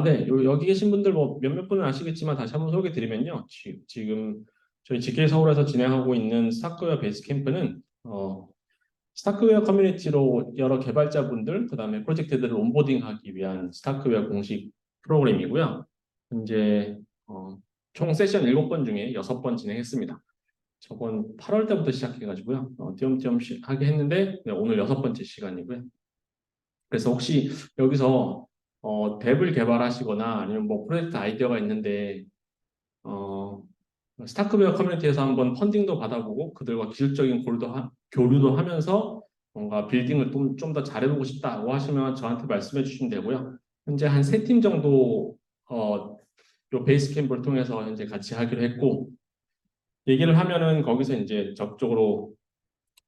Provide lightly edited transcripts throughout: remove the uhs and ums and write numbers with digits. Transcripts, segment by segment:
네. 여기 계신 분들 뭐 몇몇 분은 아시겠지만 다시 한번 소개해 드리면요. 지금 저희 GK 서울에서 진행하고 있는 스타크웨어 베이스 캠프는 스타크웨어 커뮤니티로 여러 개발자분들, 그다음에 프로젝트들을 온보딩하기 위한 스타크웨어 공식 프로그램이고요. 현재 총 세션 7번 중에 6번 진행했습니다. 저번 8월 때부터 시작해가지고요. 띄엄띄엄 하게 했는데 네, 오늘 6번째 시간이고요. 그래서 혹시 여기서 덱을 개발하시거나 아니면 뭐 프로젝트 아이디어가 있는데 어, 스타크웨어 커뮤니티에서 한번 펀딩도 받아보고 그들과 기술적인 교류도 하면서 뭔가 빌딩을 좀 더 잘해보고 싶다고 하시면 저한테 말씀해 주시면 되고요. 현재 한 3팀 정도 요 베이스 캠프를 통해서 현재 같이 하기로 했고 얘기를 하면은 거기서 이제 적극적으로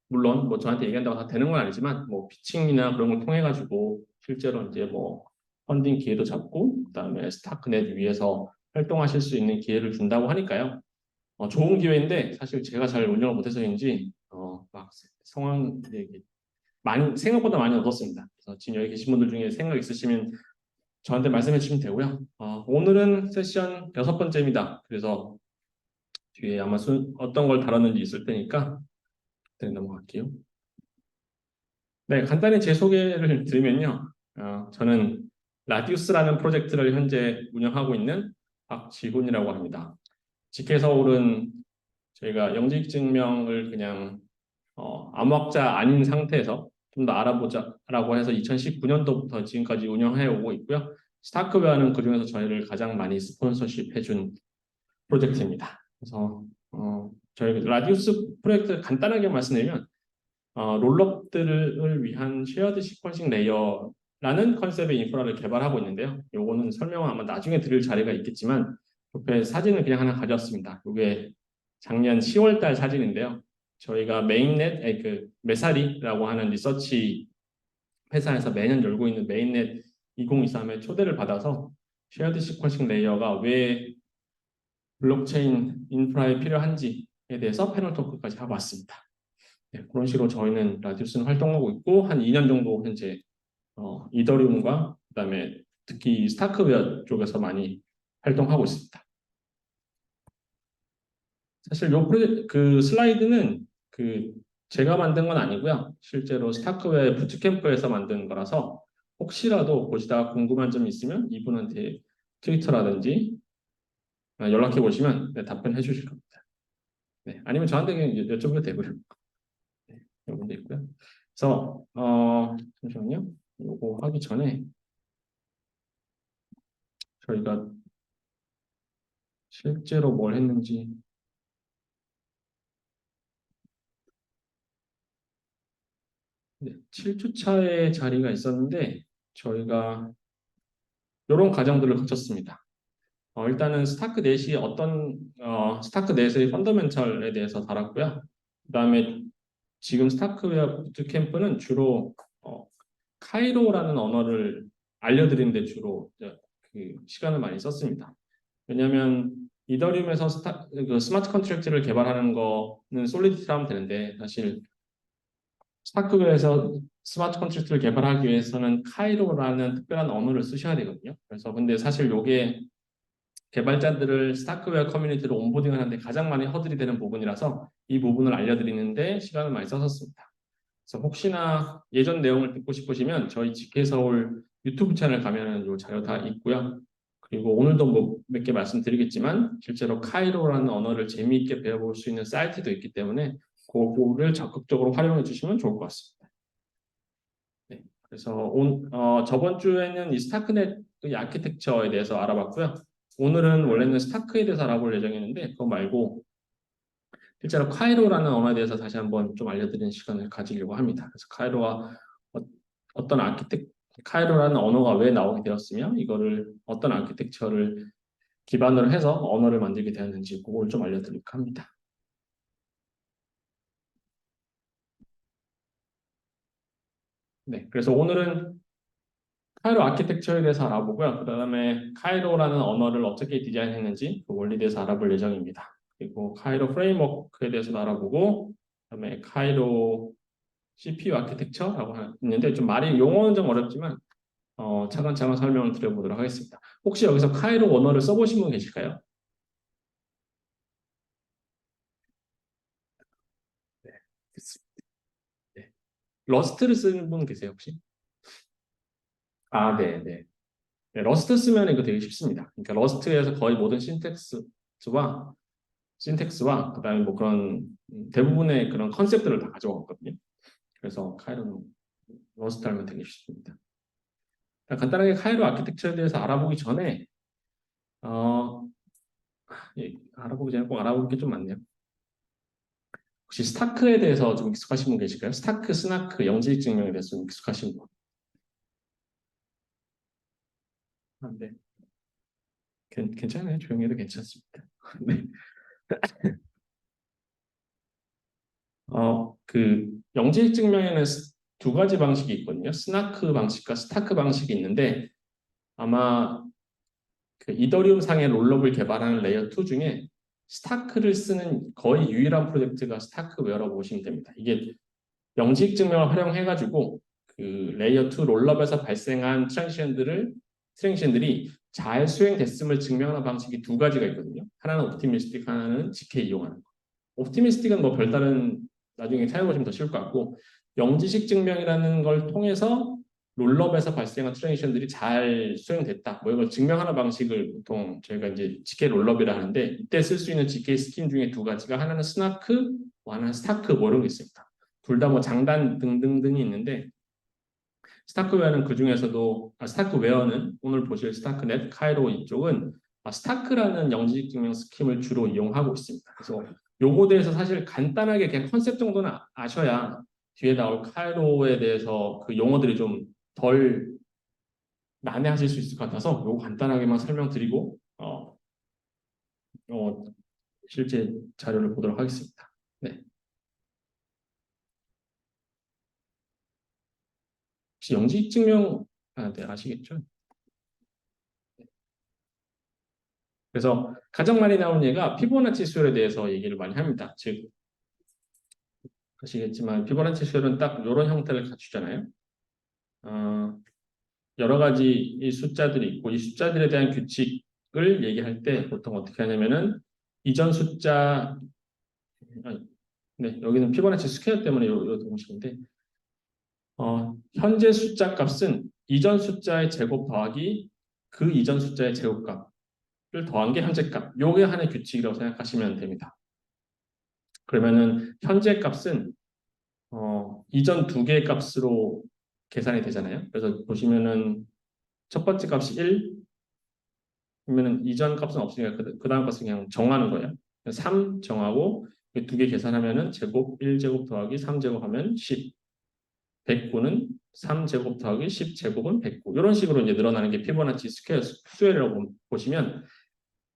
물론 뭐 저한테 얘기한다고 다 되는 건 아니지만 뭐 피칭이나 그런 걸 통해 가지고 실제로 이제 뭐 펀딩 기회도 잡고 그다음에 스타크넷 위에서 활동하실 수 있는 기회를 준다고 하니까요. 좋은 기회인데 사실 제가 잘 운영을 못해서인지 막 상황 많이 생각보다 많이 얻었습니다. 그래서 지금 여기 계신 분들 중에 생각 있으시면 저한테 말씀해 주시면 되고요. 오늘은 세션 6번째입니다. 그래서 뒤에 아마 어떤 걸 다뤘는지 있을 테니까 네, 넘어갈게요. 네, 간단히 제 소개를 드리면요. 저는 라디우스라는 프로젝트를 현재 운영하고 있는 박지훈이라고 합니다. GK 저희가 영직 증명을 그냥 암호학자 아닌 상태에서 좀 더 알아보자라고 해서 2019년도부터 지금까지 운영해 오고 있고요. 스타크웨어는 그중에서 저희를 가장 많이 스폰서십 해준 프로젝트입니다. 그래서 저희 라디우스 프로젝트 간단하게 말씀드리면 롤업들을 위한 쉐어드 시퀀싱 레이어라는 컨셉의 인프라를 개발하고 있는데요. 요거는 설명은 아마 나중에 드릴 자리가 있겠지만 옆에 사진을 그냥 하나 가져왔습니다. 이게 작년 10월 달 사진인데요. 저희가 메인넷, 그 메사리라고 하는 리서치 회사에서 매년 열고 있는 메인넷 2023에 초대를 받아서 쉐어드 시퀀싱 레이어가 왜 블록체인 인프라에 필요한지에 대해서 패널 토크까지 하고 왔습니다. 네, 그런 식으로 저희는 라디우스는 활동하고 있고 한 2년 정도 현재 이더리움과 그다음에 특히 스타크웨어 쪽에서 많이 활동하고 있습니다. 사실 그 슬라이드는 그 제가 만든 건 아니고요. 실제로 스타크웨어 부트캠프에서 만든 거라서 혹시라도 보시다가 궁금한 점 있으면 이분한테 트위터라든지 연락해 보시면 네, 답변해 주실 겁니다. 네, 아니면 저한테 그냥 여쭤보면 되고요. 네, 이런 문제 있고요. 그래서 잠시만요. 요거 하기 전에 저희가 실제로 뭘 했는지 네, 7주차의 자리가 있었는데 저희가 이런 과정들을 거쳤습니다. 일단은 스타크넷이 스타크넷의 펀더멘털에 대해서 다뤘고요. 그다음에 지금 스타크웨어 부트캠프는 주로 카이로라는 언어를 알려드리는 데 주로 그 시간을 많이 썼습니다. 왜냐하면 이더리움에서 그 스마트 컨트랙트를 개발하는 거는 솔리디티로 하면 되는데 사실 스타크웨어에서 스마트 컨트랙트를 개발하기 위해서는 카이로라는 특별한 언어를 쓰셔야 되거든요. 그래서 근데 사실 이게 개발자들을 스타크웨어 커뮤니티로 온보딩을 하는데 가장 많이 허들이 되는 부분이라서 이 부분을 알려드리는데 시간을 많이 썼었습니다. 그래서 혹시나 예전 내용을 듣고 싶으시면 저희 GK서울 유튜브 채널 가면은 요 자료 다 있고요. 그리고 오늘도 뭐 몇 개 말씀드리겠지만 실제로 카이로라는 언어를 재미있게 배워볼 수 있는 사이트도 있기 때문에 그거를 적극적으로 활용해 주시면 좋을 것 같습니다. 네, 그래서 저번 주에는 이 스타크넷의 아키텍처에 대해서 알아봤고요. 오늘은 원래는 스타크에 대해서 알아볼 예정이었는데 그거 말고 실제로 카이로라는 언어에 대해서 다시 한번 좀 알려드리는 시간을 가지려고 합니다. 그래서 어떤 카이로라는 언어가 왜 나오게 되었으며 이거를 어떤 아키텍처를 기반으로 해서 언어를 만들게 되었는지 그걸 좀 알려드릴까 합니다. 네, 그래서 오늘은 카이로 아키텍처에 대해서 알아보고요. 그 다음에 카이로라는 언어를 어떻게 디자인했는지 그 원리에 대해서 알아볼 예정입니다. 그리고 카이로 프레임워크에 대해서도 알아보고 그다음에 카이로 CPU 아키텍처라고 있는데 좀 말이 용어는 좀 어렵지만 차근차근 설명을 드려보도록 하겠습니다. 혹시 여기서 카이로 언어를 써보신 분 계실까요? 네, 됐습니다. 네. 러스트를 쓰는 분 계세요, 혹시? 아, 네, 네. 네, 러스트 쓰면 이거 되게 쉽습니다. 그러니까 러스트에서 거의 모든 신텍스와 그다음에 뭐 그런 대부분의 그런 컨셉들을 다 가져왔거든요. 그래서 카이로는 러스트 하면 되게 쉽습니다. 간단하게 카이로 아키텍처에 대해서 알아보기 전에 어, 예, 알아보기 전에 꼭 알아볼 게 좀 많네요. 혹시 스타크에 대해서 좀 익숙하신 분 계실까요? 스타크, 스나크, 영지직 증명에 대해서 좀 익숙하신 분? 아, 네. 괜찮아요. 조용히 해도 괜찮습니다. 네. 영지직 증명에는 두 가지 방식이 있거든요. 스나크 방식과 스타크 방식이 있는데 아마 그 이더리움 상의 롤러블 개발하는 레이어 2 중에 스타크를 쓰는 거의 유일한 프로젝트가 스타크웨어라고 보시면 됩니다. 이게 영지직 증명을 활용해가지고 그 레이어 2 롤업에서 발생한 트랜지션들이 잘 수행됐음을 증명하는 방식이 두 가지가 있거든요. 하나는 옵티미스틱, 하나는 GK 이용하는 거. 옵티미스틱은 뭐 별다른 나중에 사용해보시면 더 쉬울 것 같고 영지식 증명이라는 걸 통해서 롤업에서 발생한 트랜지션들이 잘 수행됐다. 뭐 이걸 증명하는 방식을 보통 저희가 이제 GK 롤업이라 하는데 이때 쓸 수 있는 GK 스킨 중에 두 가지가 하나는 스나크, 하나는 스타크 뭐 이런 게 있습니다. 둘 다 뭐 장단 등등등이 있는데 스타크웨어는 그 중에서도 스타크웨어는 오늘 보실 스타크넷, 카이로 이쪽은 스타크라는 영지직 증명 스킴을 주로 이용하고 있습니다. 그래서 요거 대해서 사실 간단하게 그냥 컨셉 정도는 아셔야 뒤에 나올 카이로에 대해서 그 용어들이 좀 덜 난해하실 수 있을 것 같아서 요거 간단하게만 설명드리고 어, 실제 자료를 보도록 하겠습니다. 네. 혹시 영지직 증명 네, 아시겠죠? 그래서 가장 많이 나오는 예가 피보나치 수열에 대해서 얘기를 많이 합니다. 즉, 아시겠지만 피보나치 수열은 딱 이런 형태를 갖추잖아요. 어, 여러 가지 이 숫자들이 있고 이 숫자들에 대한 규칙을 얘기할 때 보통 어떻게 하냐면은 이전 숫자, 아니, 네, 여기는 피보나치 스퀘어 때문에 요 동식인데 현재 숫자 값은 이전 숫자의 제곱 더하기 그 이전 숫자의 제곱값을 더한 게 현재 값. 요게 하나의 규칙이라고 생각하시면 됩니다. 그러면은 현재 값은 이전 두 개의 값으로 계산이 되잖아요. 그래서 보시면은 첫 번째 값이 1, 그러면은 이전 값은 없으니까 그 다음 값은 그냥 정하는 거예요. 3 정하고 두 개 계산하면은 제곱 1제곱 더하기 3제곱 하면 10. 109는 3제곱 더하기 10제곱은 109. 이런 식으로 이제 늘어나는 게 피보나치 스퀘어 수열이라고 보시면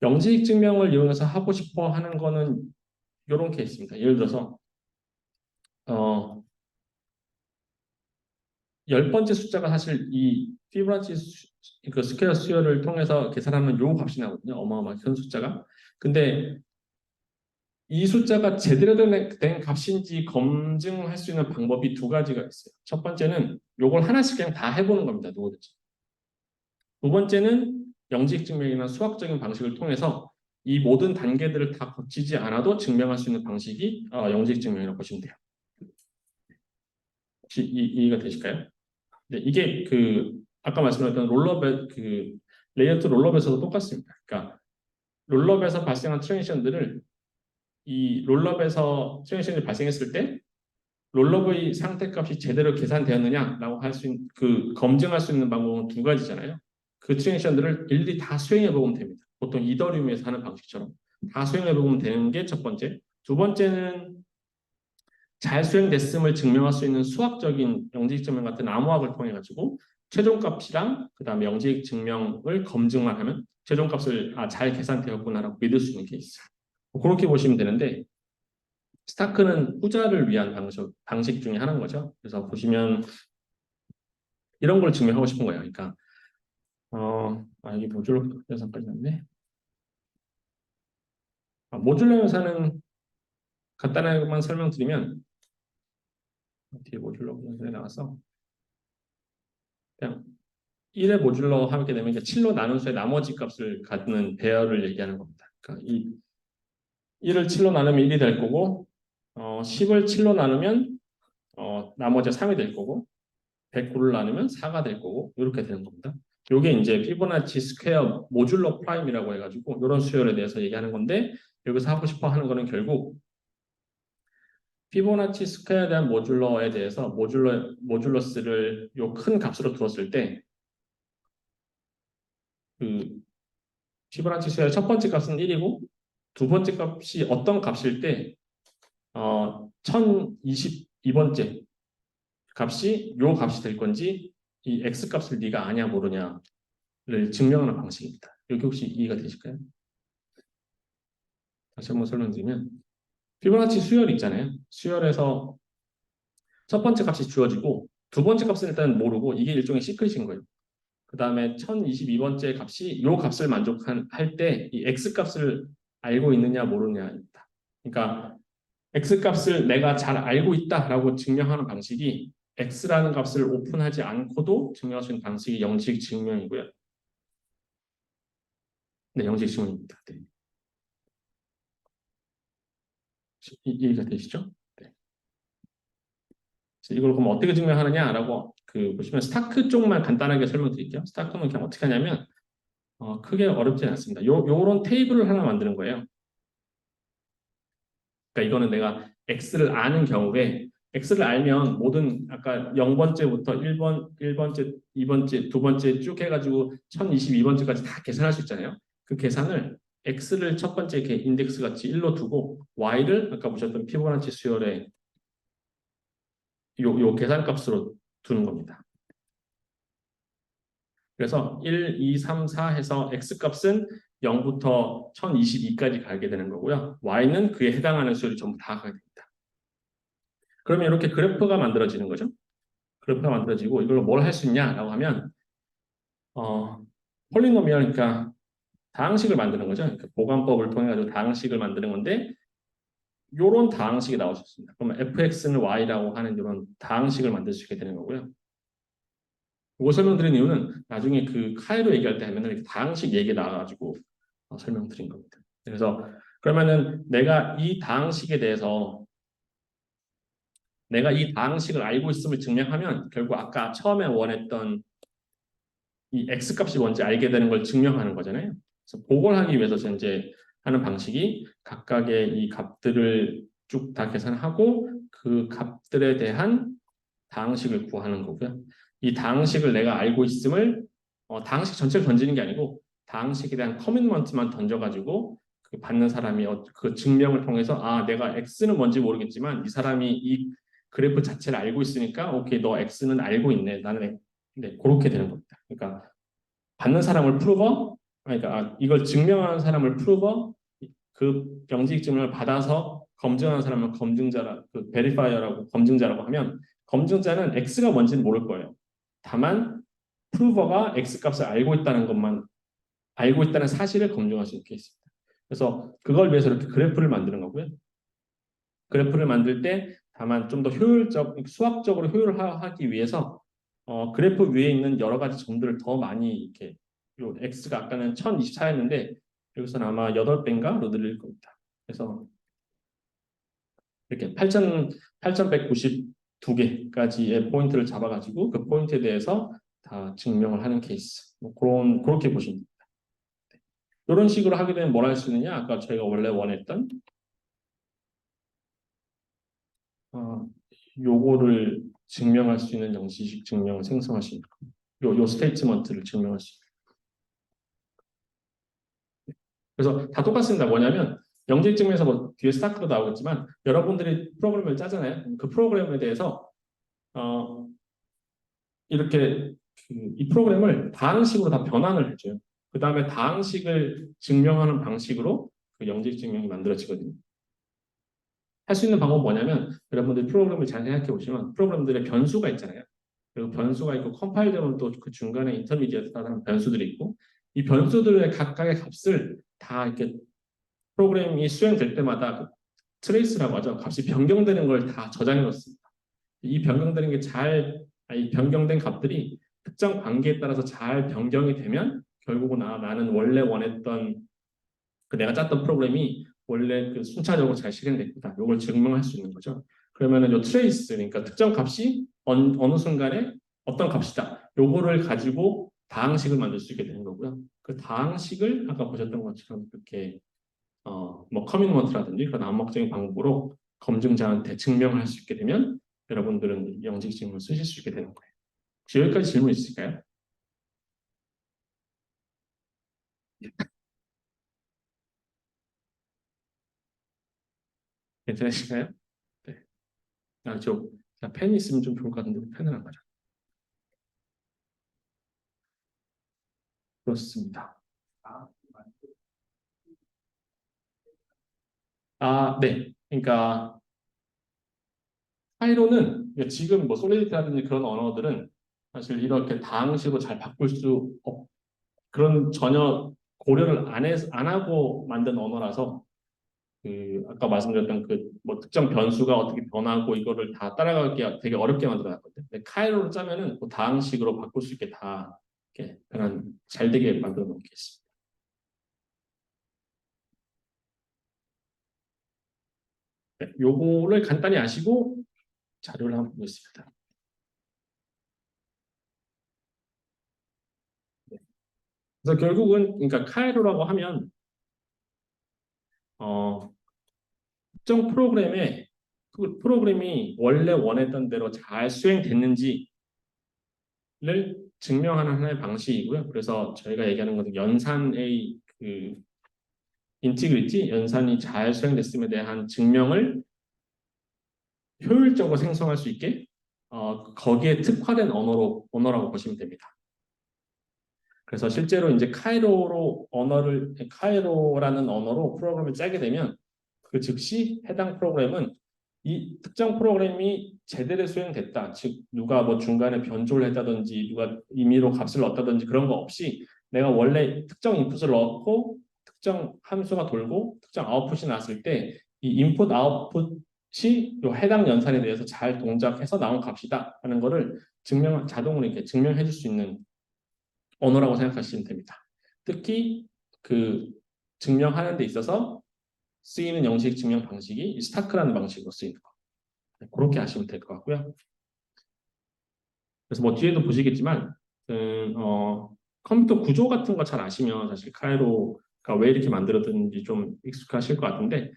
영지직 증명을 이용해서 하고 싶어 하는 거는 이런 케이스입니다. 예를 들어서 어, 열 번째 숫자가 사실 이 피보나치 그 스퀘어 수열을 통해서 계산하면 요 값이 나거든요. 어마어마하게 큰 숫자가. 근데 이 숫자가 제대로 된 값인지 검증할 수 있는 방법이 두 가지가 있어요. 첫 번째는 요걸 하나씩 그냥 다 해보는 겁니다. 누구든지. 두 번째는 영지직 증명이나 수학적인 방식을 통해서 이 모든 단계들을 다 거치지 않아도 증명할 수 있는 방식이 영지직 증명이라고 보시면 돼요. 혹시 이해가 되실까요? 네, 이게 그 아까 말씀드렸던 롤러벨 그 레이아웃 롤러벨에서도 똑같습니다. 그러니까 롤러벨에서 발생한 트랜지션들을 이 롤러벨에서 트랜지션이 발생했을 때 롤러브의 상태값이 제대로 계산되었느냐라고 할 수 있는 그 검증할 수 있는 방법은 두 가지잖아요. 그 트랜지션들을 일일이 다 수행해 보면 됩니다. 보통 이더리움에서 하는 방식처럼 다 수행해 보면 되는 게 첫 번째. 두 번째는 잘 수행됐음을 증명할 수 있는 수학적인 영지직 증명 같은 암호학을 통해 가지고 최종값이랑 그다음에 영지직 증명을 검증만 하면 최종값을 잘 계산되었구나라고 믿을 수 있는 케이스. 그렇게 보시면 되는데 스타크는 후자를 위한 방식 중에 하나인 거죠. 그래서 보시면 이런 걸 증명하고 싶은 거예요. 그러니까 이게 모듈러 연산까지 났네. 모듈러 연산은 간단하게만 설명드리면 뒤에 모듈러 연산에 나가서 그냥 1의 모듈러 하게 되면 이제 7로 나눈 수의 나머지 값을 갖는 배열을 얘기하는 겁니다. 그러니까 이 1을 7로 나누면 1이 될 거고 10을 7로 나누면 나머지 3이 될 거고 109를 나누면 4가 될 거고 이렇게 되는 겁니다. 이게 이제 피보나치 스퀘어 모듈러 프라임이라고 해가지고 이런 수열에 대해서 얘기하는 건데 여기서 하고 싶어 하는 거는 결국 피보나치 스퀘어에 대한 모듈러에 대해서 모듈러스를 요 큰 값으로 두었을 때 그 피보나치 수열의 첫 번째 값은 1이고 두 번째 값이 어떤 값일 때 1022번째 값이 요 값이 될 건지 이 x 값을 네가 아냐 모르냐를 증명하는 방식입니다. 여기 혹시 이해가 되실까요? 다시 한번 설명드리면 피보나치 수열 있잖아요. 수열에서 첫 번째 값이 주어지고 두 번째 값은 일단 모르고 이게 일종의 시크릿인 거예요. 그 다음에 1022번째 값이 요 값을 만족할 때 이 x 값을 알고 있느냐 모르느냐입니다. 그러니까 x 값을 내가 잘 알고 있다라고 증명하는 방식이 x라는 값을 오픈하지 않고도 증명할 수 있는 방식이 영식 증명이고요. 네, 영식 증명입니다. 네. 이해가 되시죠? 네. 이걸 그럼 어떻게 증명하느냐라고 보시면 스타크 쪽만 간단하게 설명드릴게요. 스타크는 그냥 어떻게 하냐면 크게 어렵지 않습니다. 요런 테이블을 하나 만드는 거예요. 그러니까 이거는 내가 x를 아는 경우에 x를 알면 모든 아까 0번째부터 1번, 1번째, 2번째, 두 번째 쭉 해가지고 1022번째까지 다 계산할 수 있잖아요. 그 계산을 x를 첫 번째 이렇게 인덱스 같이 1로 두고 y를 아까 보셨던 피보나치 수열의 요 계산값으로 두는 겁니다. 그래서 1, 2, 3, 4 해서 x값은 0부터 1022까지 가게 되는 거고요. y는 그에 해당하는 수열이 전부 다 가게 됩니다. 그러면 이렇게 그래프가 만들어지는 거죠. 그래프가 만들어지고 이걸로 뭘 할 수 있냐라고 하면 폴리노미얼 그러니까 다항식을 만드는 거죠. 그러니까 보관법을 통해 가지고 다항식을 만드는 건데 이런 다항식이 나올 수 있습니다. 그러면 fx는 y라고 하는 이런 다항식을 만들 수 있게 되는 거고요. 이거 설명드린 이유는 나중에 그 카이로 얘기할 때 하면 이렇게 다항식 얘기 나와가지고 설명드린 겁니다. 그래서 그러면은 내가 이 다항식을 알고 있음을 증명하면 결국 아까 처음에 원했던 이 x값이 뭔지 알게 되는 걸 증명하는 거잖아요. 그래서 그걸 하기 위해서 이제 하는 방식이 각각의 이 값들을 쭉 다 계산하고 그 값들에 대한 다항식을 구하는 거고요. 이 다항식을 내가 알고 있음을 다항식 전체를 던지는 게 아니고 다항식에 대한 커미트먼트만 던져가지고 그 받는 사람이 그 증명을 통해서 내가 x는 뭔지 모르겠지만 이 사람이 이 그래프 자체를 알고 있으니까 오케이 너 x는 알고 있네 나는 네 그렇게 되는 겁니다. 그러니까 받는 사람을 프로버 그러니까 이걸 증명하는 사람을 프로버 그 영직 증명을 받아서 검증하는 사람은 검증자라 그 베리파이어라고 검증자라고 하면 검증자는 x가 뭔지는 모를 거예요. 다만 프루버가 x 값을 알고 있다는 사실을 검증할 수 있게 있습니다. 그래서 그걸 위해서 이렇게 그래프를 만드는 거고요. 그래프를 만들 때 다만 좀 더 수학적으로 효율화하기 위해서 그래프 위에 있는 여러 가지 점들을 더 많이 이렇게 요 x가 아까는 1024였는데 여기서는 아마 8배인가로 늘릴 겁니다. 그래서 이렇게 8,192개까지의 포인트를 잡아가지고 그 포인트에 대해서 다 증명을 하는 케이스. 그렇게 보시면 됩니다. 이런 식으로 하게 되면 뭘 할 수 있느냐? 아까 저희가 원래 원했던 요거를 증명할 수 있는 영시식 증명을 생성할 수 있는 요 스테이트먼트를 증명할 수 있는. 그래서 다 똑같습니다. 뭐냐면 영직 증명에서 뭐 뒤에 스타크도 나오겠지만 여러분들이 프로그램을 짜잖아요. 그 프로그램에 대해서 이렇게 이 프로그램을 다항식으로 다 변환을 해줘요. 그 다음에 다항식을 증명하는 방식으로 그 영직 증명이 만들어지거든요. 할 수 있는 방법은 뭐냐면 여러분들 프로그램을 잘 생각해 보시면 프로그램들의 변수가 있잖아요. 그리고 변수가 있고 컴파일 되면 또 그 중간에 인터미디어트라는 변수들이 있고 이 변수들의 각각의 값을 다 이렇게 프로그램이 수행될 때마다 그 트레이스라고 하죠. 값이 변경되는 걸 다 저장해 놓습니다. 이 변경되는 게 이 변경된 값들이 특정 관계에 따라서 잘 변경이 되면 결국은 나는 원래 원했던 그 내가 짰던 프로그램이 원래 그 순차적으로 잘 실행됐다. 이걸 증명할 수 있는 거죠. 그러면은 요 트레이스, 그러니까 특정 값이 어느 순간에 어떤 값이다. 요거를 가지고 다항식을 만들 수 있게 되는 거고요. 그 다항식을 아까 보셨던 것처럼 이렇게 뭐 커미니먼트라든지 그런 암묵적인 방법으로 검증자한테 증명할 수 있게 되면 여러분들은 영직 질문을 쓰실 수 있게 되는 거예요. 혹시 여기까지 질문 있으실까요? 괜찮으실까요? 네. 자, 펜 있으면 좀 좋을 것 같은데 펜을 안 가져. 그렇습니다. 네. 그러니까 파이론은 지금 뭐 솔리디티라든지 그런 언어들은 사실 이렇게 다항식으로 잘 바꿀 수 그런 전혀 고려를 안 하고 만든 언어라서 그 아까 말씀드렸던 그 뭐 특정 변수가 어떻게 변하고 이거를 다 따라가기 되게 어렵게 만들어놨거든요. 근데 카이로를 짜면은 그 다항식으로 바꿀 수 있게 다 이렇게 잘 되게 만들어 놓겠습니다. 네, 요거를 간단히 아시고 자료를 한번 보겠습니다. 그래서 결국은 그러니까 카이로라고 하면 어, 특정 프로그램에 그 프로그램이 원래 원했던 대로 잘 수행됐는지를 증명하는 하나의 방식이고요. 그래서 저희가 얘기하는 것은 연산의 그 인티그리티, 연산이 잘 수행됐음에 대한 증명을 효율적으로 생성할 수 있게 거기에 특화된 언어라고 보시면 됩니다. 그래서 실제로 이제 카이로라는 언어로 프로그램을 짜게 되면 그 즉시 해당 프로그램은 이 특정 프로그램이 제대로 수행됐다. 즉 누가 뭐 중간에 변조를 했다든지 누가 임의로 값을 넣었다든지 그런 거 없이 내가 원래 특정 인풋을 넣고 특정 함수가 돌고 특정 아웃풋이 나왔을 때 이 인풋 아웃풋이 요 해당 연산에 대해서 잘 동작해서 나온 값이다 하는 거를 자동으로 이렇게 증명해 줄 수 있는 언어라고 생각하시면 됩니다. 특히 그 증명하는 데 있어서 쓰이는 형식 증명 방식이 스타크라는 방식으로 쓰이는 거. 그렇게 하시면 될 것 같고요. 그래서 뭐 뒤에도 보시겠지만 컴퓨터 구조 같은 거 잘 아시면 사실 카이로가 왜 이렇게 만들어졌는지 좀 익숙하실 것 같은데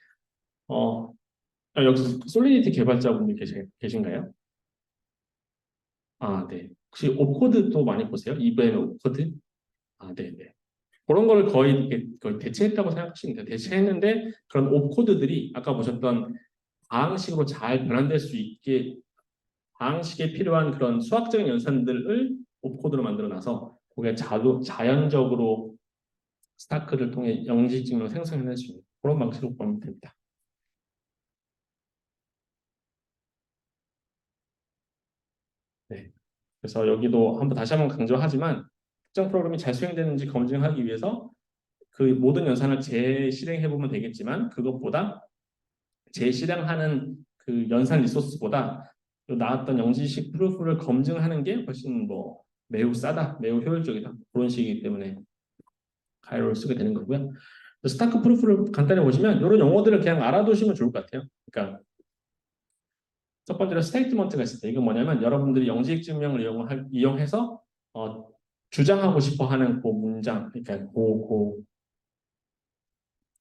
여기서 솔리디티 개발자분들 계신가요? 네. 혹시 오코드도 많이 보세요? 이브의 오코드? 네, 네. 그런 걸 거의 대체했다고 생각하시면 돼요. 대체했는데 그런 옵코드들이 아까 보셨던 방식으로 잘 변환될 수 있게 방식에 필요한 그런 수학적인 연산들을 옵코드로 만들어놔서 그게 자연적으로 스타크를 통해 영지 증명을 생성해낼 수 있는 그런 방식으로 보면 됩니다. 네. 그래서 여기도 다시 한번 강조하지만 특정 프로그램이 잘 수행되는지 검증하기 위해서 그 모든 연산을 재실행해 보면 되겠지만 그것보다 재실행하는 그 연산 리소스보다 나왔던 영지식 프루프를 검증하는 게 훨씬 뭐 매우 싸다, 매우 효율적이다 그런 식이기 때문에 가이로를 쓰게 되는 거고요. 스타크 프루프를 간단히 보시면 이런 용어들을 그냥 알아두시면 좋을 것 같아요. 그러니까 첫 번째로 스테이트먼트가 있을 때 이건 뭐냐면 여러분들이 영지식 증명을 이용해서 주장하고 싶어하는 그 문장, 그러니까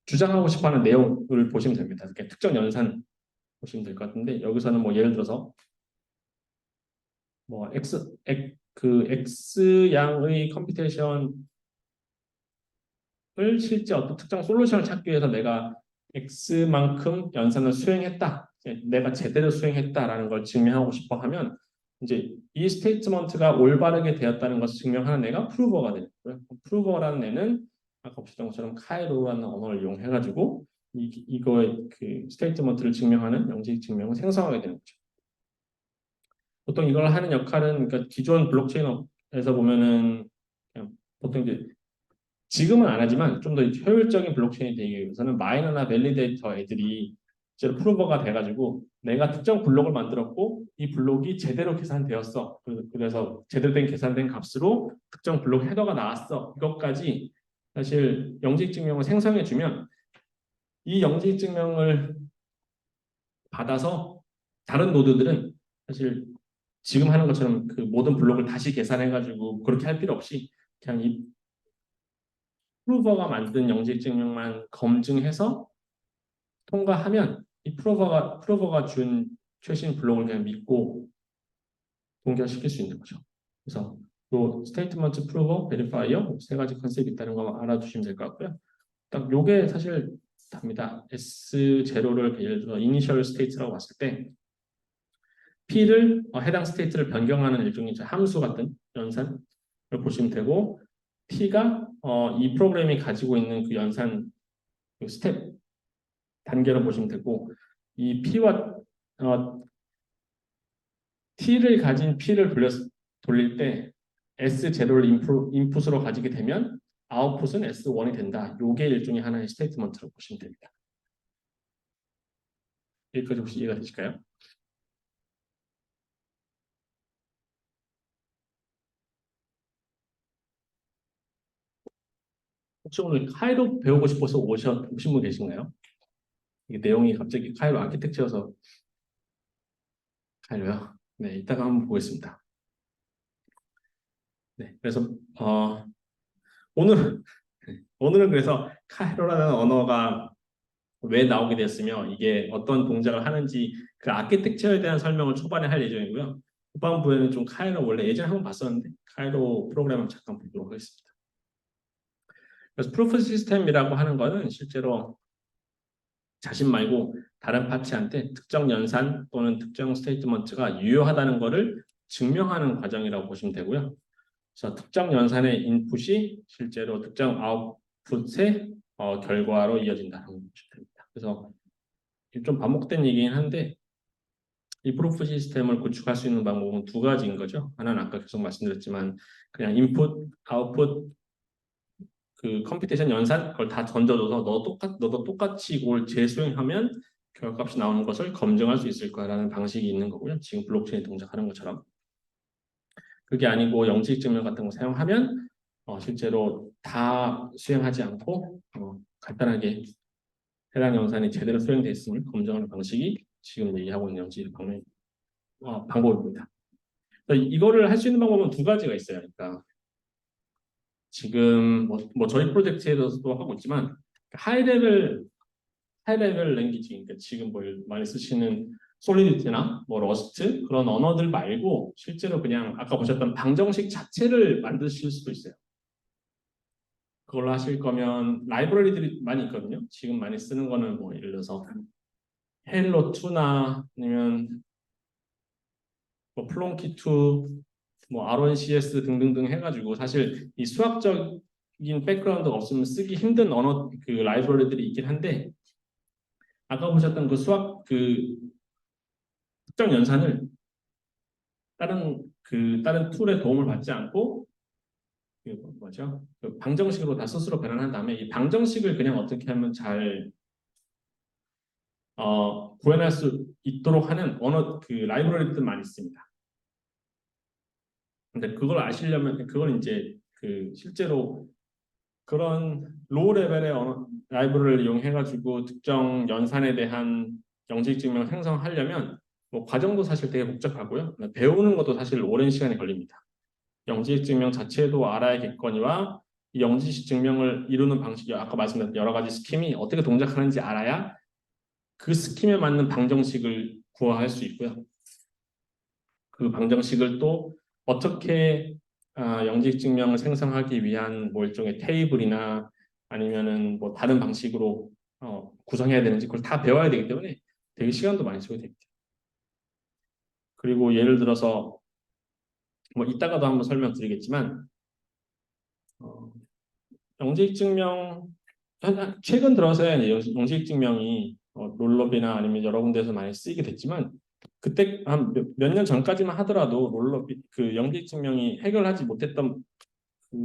주장하고 싶어하는 내용을 보시면 됩니다. 그러니까 특정 연산 보시면 될 것 같은데 여기서는 뭐 예를 들어서 뭐 X 양의 컴퓨테이션을 실제 어떤 특정 솔루션을 찾기 위해서 내가 X만큼 연산을 수행했다. 내가 제대로 수행했다라는 걸 증명하고 싶어 하면 이제 이 스테이트먼트가 올바르게 되었다는 것을 증명하는 애가 프루버가 되는 거고요. 프루버라는 애는 아까 보셨던 것처럼 카이로라는 언어를 이용해가지고 이거의 그 스테이트먼트를 증명하는 영지식 증명을 생성하게 되는 거죠. 보통 이걸 하는 역할은 그러니까 기존 블록체인에서 보면은 그냥 보통 이제 지금은 안 하지만 좀 더 효율적인 블록체인이 되기 위해서는 마이너나 밸리데이터 애들이 이제 프로버가 돼가지고 내가 특정 블록을 만들었고 이 블록이 제대로 계산되었어. 그래서 제대로 된 계산된 값으로 특정 블록 헤더가 나왔어. 이것까지 사실 영지익 증명을 생성해주면 이 영지익 증명을 받아서 다른 노드들은 사실 지금 하는 것처럼 그 모든 블록을 다시 계산해가지고 그렇게 할 필요 없이 그냥 이 프로버가 만든 영지익 증명만 검증해서 통과하면 이 프로버가 준 최신 블록을 그냥 믿고 동결시킬 수 있는 거죠. 그래서 요 스테이트먼트 프로버 베리파이어 세 가지 컨셉이 있다는 거 알아두시면 될 것 같고요. 딱 요게 사실 답니다. S0를 예를 들어 이니셜 스테이트라고 봤을 때 P를 해당 스테이트를 변경하는 일종의 함수 같은 연산을 보시면 되고 T가 이 프로그램이 가지고 있는 그 연산 그 스텝 단계로 보시면 되고 이 P와 T를 가진 P를 돌릴 때 S0를 인풋으로 가지게 되면 아웃풋은 S1이 된다. 요게 일종의 하나의 스테이트먼트로 보시면 됩니다. 여기까지 혹시 이해가 되실까요? 혹시 오늘 카이로 배우고 싶어서 오신 분 계신가요? 이게 내용이 갑자기 카이로 아키텍처여서 카이로요? 네, 이따가 한번 보겠습니다. 네, 그래서 오늘 오늘은 그래서 카이로라는 언어가 왜 나오게 됐으며 이게 어떤 동작을 하는지 그 아키텍처에 대한 설명을 초반에 할 예정이고요. 후반부에는 좀 카이로 원래 예전에 한번 봤었는데 카이로 프로그램을 잠깐 보도록 하겠습니다. 그래서 프루프 시스템이라고 하는 거는 실제로 자신 말고 다른 파티한테 특정 연산 또는 특정 스테이트먼트가 유효하다는 것을 증명하는 과정이라고 보시면 되고요. 그래서 특정 연산의 인풋이 실제로 특정 아웃풋의 결과로 이어진다는 보시면 됩니다. 그래서 좀 반복된 얘기긴 한데 이 프루프 시스템을 구축할 수 있는 방법은 두 가지인 거죠. 하나는 아까 계속 말씀드렸지만 그냥 인풋, 아웃풋 그 컴퓨테이션 연산 그걸 다 던져줘서 너도 똑같이 이걸 재수행하면 결과값이 나오는 것을 검증할 수 있을 거라는 방식이 있는 거고요. 지금 블록체인 동작하는 것처럼 그게 아니고 영지익 증명 같은 거 사용하면 실제로 다 수행하지 않고 간단하게 해당 연산이 제대로 수행됐음을 검증하는 방식이 지금 얘기하고 있는 영지익 방법입니다. 이거를 할 수 있는 방법은 두 가지가 있어요. 그러니까 지금 뭐 저희 프로젝트에서도 하고 있지만 하이레벨 랭귀지 그러니까 지금 뭘 많이 쓰시는 솔리디티나 뭐 러스트 그런 언어들 말고 실제로 그냥 아까 보셨던 방정식 자체를 만드실 수도 있어요. 그걸로 하실 거면 라이브러리들이 많이 있거든요. 지금 많이 쓰는 거는 뭐 예를 들어서 헬로2나 아니면 뭐 플론키2 뭐 R1CS 등등등 해가지고 사실 이 수학적인 백그라운드가 없으면 쓰기 힘든 언어 그 라이브러리들이 있긴 한데 아까 보셨던 그 수학 그 특정 연산을 다른 툴의 도움을 받지 않고 그 뭐죠? 그 방정식으로 다 스스로 변환한 다음에 이 방정식을 그냥 어떻게 하면 잘 구현할 수 있도록 하는 언어 그 라이브러리들 많이 있습니다. 근데 그걸 아시려면 그걸 이제 그 실제로 그런 로우 레벨의 라이브러리를 이용해가지고 특정 연산에 대한 영지익 증명을 생성하려면 뭐 과정도 사실 되게 복잡하고요. 배우는 것도 사실 오랜 시간이 걸립니다. 영지익 증명 자체도 알아야겠거니와 이 영지식 증명을 이루는 방식이 아까 말씀드린 여러 가지 스킴이 어떻게 동작하는지 알아야 그 스킴에 맞는 방정식을 구화할 수 있고요. 그 방정식을 또 어떻게 영지익 증명을 생성하기 위한 뭐 일종의 테이블이나 아니면은 뭐 다른 방식으로 구성해야 되는지 그걸 다 배워야 되기 때문에 되게 시간도 많이 쓰게 됩니다. 그리고 예를 들어서 뭐 이따가도 한번 설명드리겠지만 영지익 증명 최근 들어서야 영지익 증명이 롤럽이나 아니면 여러 군데에서 많이 쓰이게 됐지만 그때 한 몇 년 전까지만 하더라도 롤럽 그 영지익 증명이 해결하지 못했던 그